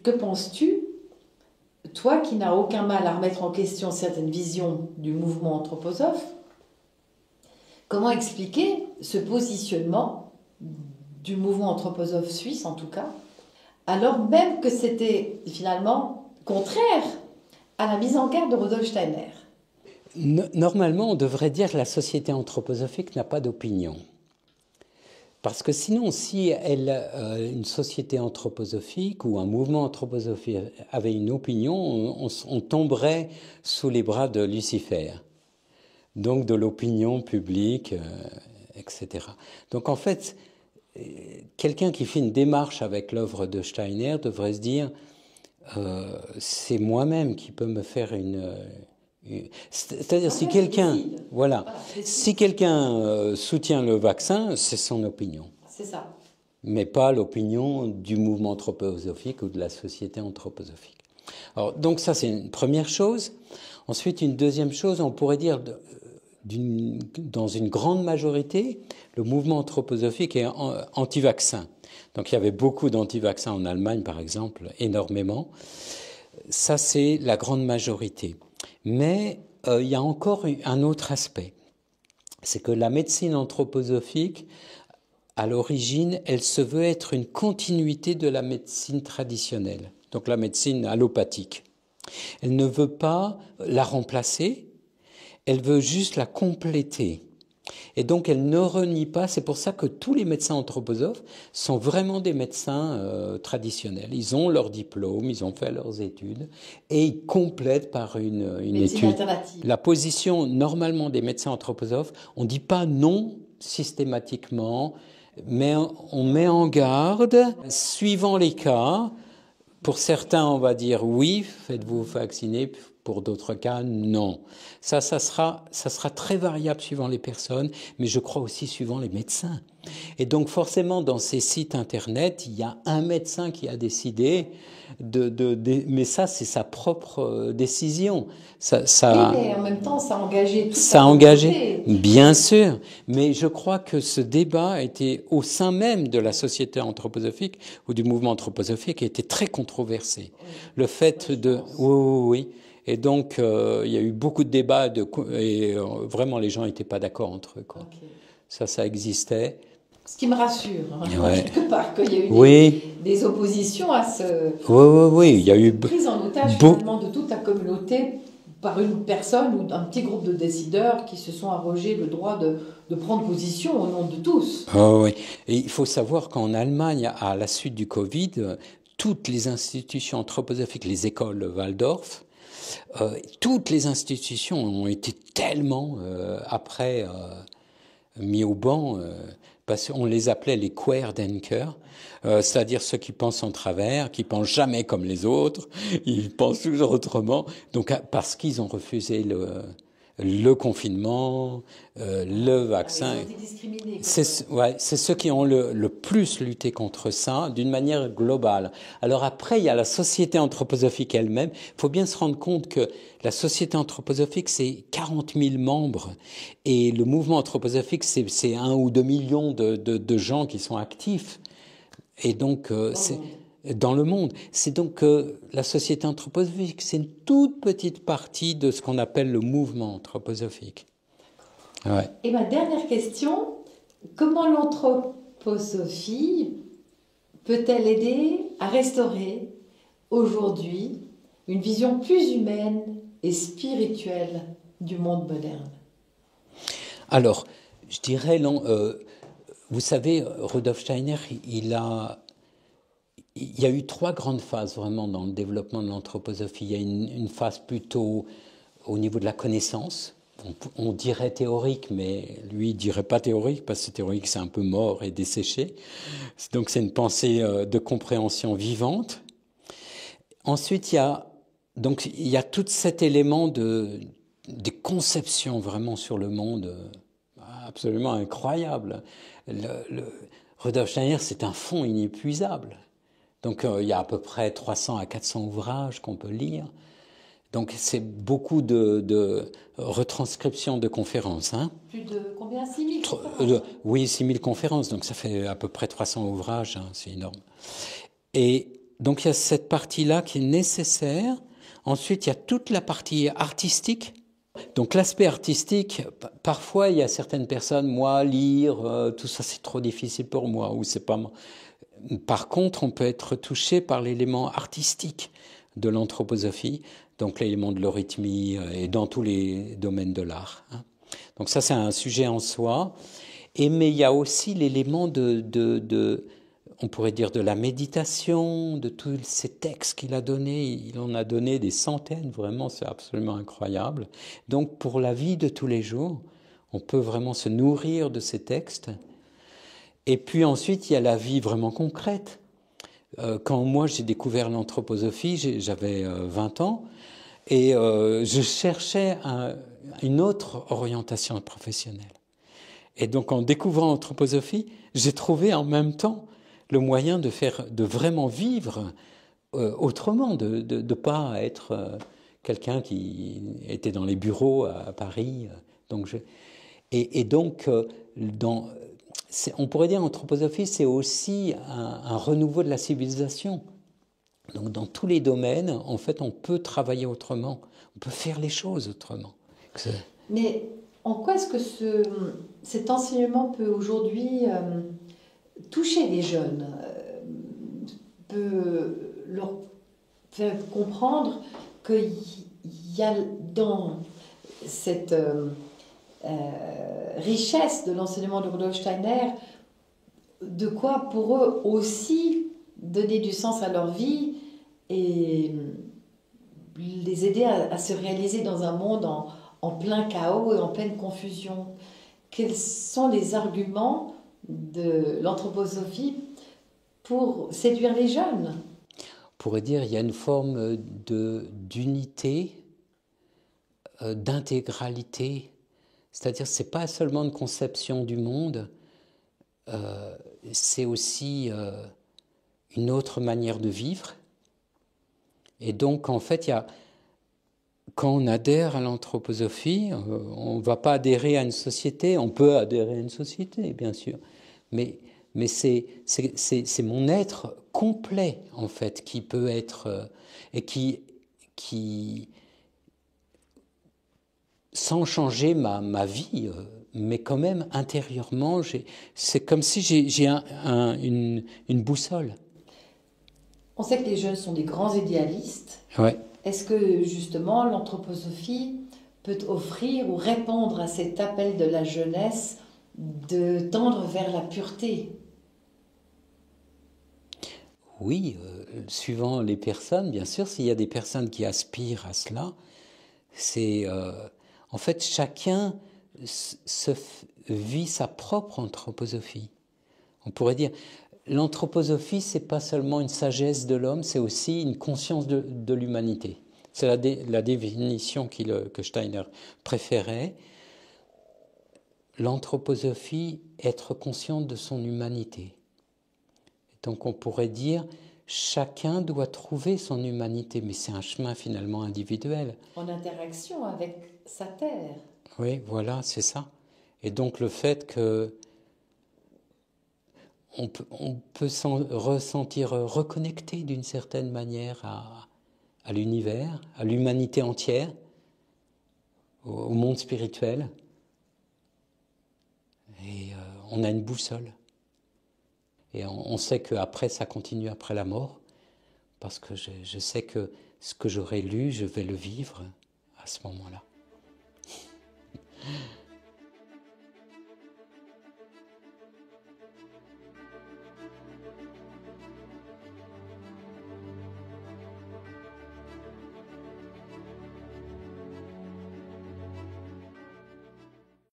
Que penses-tu, toi qui n'as aucun mal à remettre en question certaines visions du mouvement anthroposophe, comment expliquer ce positionnement du mouvement anthroposophe suisse, en tout cas, alors même que c'était finalement contraire à la mise en garde de Rudolf Steiner? Normalement, on devrait dire que la société anthroposophique n'a pas d'opinion. Parce que sinon, si une société anthroposophique ou un mouvement anthroposophique avait une opinion, on tomberait sous les bras de Lucifer. Donc de l'opinion publique, etc. Donc en fait, quelqu'un qui fait une démarche avec l'œuvre de Steiner devrait se dire c'est moi-même qui peux me faire c'est-à-dire si quelqu'un si quelqu'un soutient le vaccin, c'est son opinion. C'est ça. Mais pas l'opinion du mouvement anthroposophique ou de la société anthroposophique. Alors, donc ça, c'est une première chose. Ensuite, une deuxième chose, on pourrait dire, dans une grande majorité, le mouvement anthroposophique est anti-vaccin. Donc il y avait beaucoup d'anti-vaccins en Allemagne, par exemple, énormément. Ça, c'est la grande majorité. Mais il y a encore un autre aspect. C'est que la médecine anthroposophique, à l'origine, elle se veut être une continuité de la médecine traditionnelle, donc la médecine allopathique. Elle ne veut pas la remplacer, elle veut juste la compléter. Et donc elle ne renie pas, c'est pour ça que tous les médecins anthroposophes sont vraiment des médecins traditionnels. Ils ont leur diplôme, ils ont fait leurs études et ils complètent par une étude. Alternative. La position normalement des médecins anthroposophes, on ne dit pas non systématiquement, mais on met en garde, suivant les cas. Pour certains, on va dire oui, faites-vous vacciner. Pour d'autres cas, non. Ça sera très variable suivant les personnes, mais je crois aussi suivant les médecins. Et donc forcément, dans ces sites internet, il y a un médecin qui a décidé mais ça, c'est sa propre décision. Oui, mais en même temps, ça a engagé tout ça. Ça a engagé, bien sûr. Mais je crois que ce débat était au sein même de la société anthroposophique ou du mouvement anthroposophique a été très controversé. Oui. Le fait oui. Et donc, il y a eu beaucoup de débats et vraiment, les gens n'étaient pas d'accord entre eux, quoi. Okay. Ça existait. Ce qui me rassure, quelque part, qu'il y a eu des oppositions à ce... Oui, il y a eu... prise en otage, finalement, de toute la communauté par une personne ou un petit groupe de décideurs qui se sont arrogés le droit de prendre position au nom de tous. Oui, et il faut savoir qu'en Allemagne, à la suite du Covid, toutes les institutions anthroposophiques, les écoles Waldorf, toutes les institutions ont été tellement, après mis au banc, parce qu'on les appelait les Querdenker, c'est-à-dire ceux qui pensent en travers, qui pensent jamais comme les autres, ils pensent toujours autrement, donc parce qu'ils ont refusé le confinement, le vaccin. Ils ont été discriminés. C'est ceux qui ont le plus lutté contre ça d'une manière globale. Alors après, il y a la société anthroposophique elle-même. Il faut bien se rendre compte que la société anthroposophique, c'est 40 000 membres. Et le mouvement anthroposophique, c'est 1 ou 2 millions de gens qui sont actifs. Et donc, c'est dans le monde. C'est donc la société anthroposophique, c'est une toute petite partie de ce qu'on appelle le mouvement anthroposophique. Ouais. Et ma dernière question, comment l'anthroposophie peut-elle aider à restaurer aujourd'hui une vision plus humaine et spirituelle du monde moderne? Alors, je dirais, vous savez, Rudolf Steiner, il y a eu 3 grandes phases vraiment dans le développement de l'anthroposophie. Il y a une phase plutôt au niveau de la connaissance. On dirait théorique, mais lui, il dirait pas théorique, parce que théorique, c'est un peu mort et desséché. Donc, c'est une pensée de compréhension vivante. Ensuite, il y a tout cet élément des conceptions vraiment sur le monde absolument incroyable. Rudolf Steiner, c'est un fond inépuisable. Donc, il y a à peu près 300 à 400 ouvrages qu'on peut lire. Donc, c'est beaucoup de retranscriptions de conférences. Hein. Plus de combien? 6 000 Oui, 6 000 conférences. Donc, ça fait à peu près 300 ouvrages. Hein, c'est énorme. Et donc, il y a cette partie-là qui est nécessaire. Ensuite, il y a toute la partie artistique. Donc, l'aspect artistique, parfois, il y a certaines personnes, moi, lire, tout ça, c'est trop difficile pour moi, ou c'est pas moi. Par contre, on peut être touché par l'élément artistique de l'anthroposophie, donc l'élément de l'eurythmie et dans tous les domaines de l'art. Hein. Donc ça, c'est un sujet en soi. Mais il y a aussi l'élément on pourrait dire de la méditation, de tous ces textes qu'il a donnés. Il en a donné des centaines, vraiment, c'est absolument incroyable. Donc pour la vie de tous les jours, on peut vraiment se nourrir de ces textes. Et puis ensuite, il y a la vie vraiment concrète. Quand moi j'ai découvert l'anthroposophie, j'avais 20 ans, et je cherchais une autre orientation professionnelle. Et donc en découvrant l'anthroposophie, j'ai trouvé en même temps le moyen de vraiment vivre autrement, de pas être quelqu'un qui était dans les bureaux à Paris. Donc on pourrait dire l'anthroposophie, c'est aussi un renouveau de la civilisation. Donc dans tous les domaines, en fait, on peut travailler autrement, on peut faire les choses autrement. Mais en quoi est-ce que cet enseignement peut aujourd'hui toucher les jeunes, peut leur faire comprendre qu'il y a dans cette richesse de l'enseignement de Rudolf Steiner de quoi pour eux aussi donner du sens à leur vie et les aider à se réaliser dans un monde en plein chaos et en pleine confusion. Quels sont les arguments de l'anthroposophie pour séduire les jeunes? On pourrait dire qu'il y a une forme d'unité, d'intégralité. C'est-à-dire que ce n'est pas seulement une conception du monde, c'est aussi une autre manière de vivre. Et donc, en fait, quand on adhère à l'anthroposophie, on ne va pas adhérer à une société, on peut adhérer à une société, bien sûr, mais c'est mon être complet, en fait, qui peut être, et qui sans changer ma vie, mais quand même intérieurement, c'est comme si j'ai une boussole. On sait que les jeunes sont des grands idéalistes. Ouais. Est-ce que justement l'anthroposophie peut offrir ou répondre à cet appel de la jeunesse de tendre vers la pureté? Oui, suivant les personnes, bien sûr, s'il y a des personnes qui aspirent à cela, c'est en fait chacun vit sa propre anthroposophie. On pourrait dire, l'anthroposophie, c'est pas seulement une sagesse de l'homme, c'est aussi une conscience de l'humanité. C'est la définition que Steiner préférait. L'anthroposophie, être conscient de son humanité. Donc on pourrait dire, chacun doit trouver son humanité, mais c'est un chemin finalement individuel. En interaction avec sa terre. Oui, voilà, c'est ça. Et donc le fait que on peut s'en ressentir reconnecté d'une certaine manière à l'univers, à l'humanité entière, au monde spirituel. Et on a une boussole. Et on sait qu'après, ça continue après la mort, parce que je sais que ce que j'aurai lu, je vais le vivre à ce moment-là.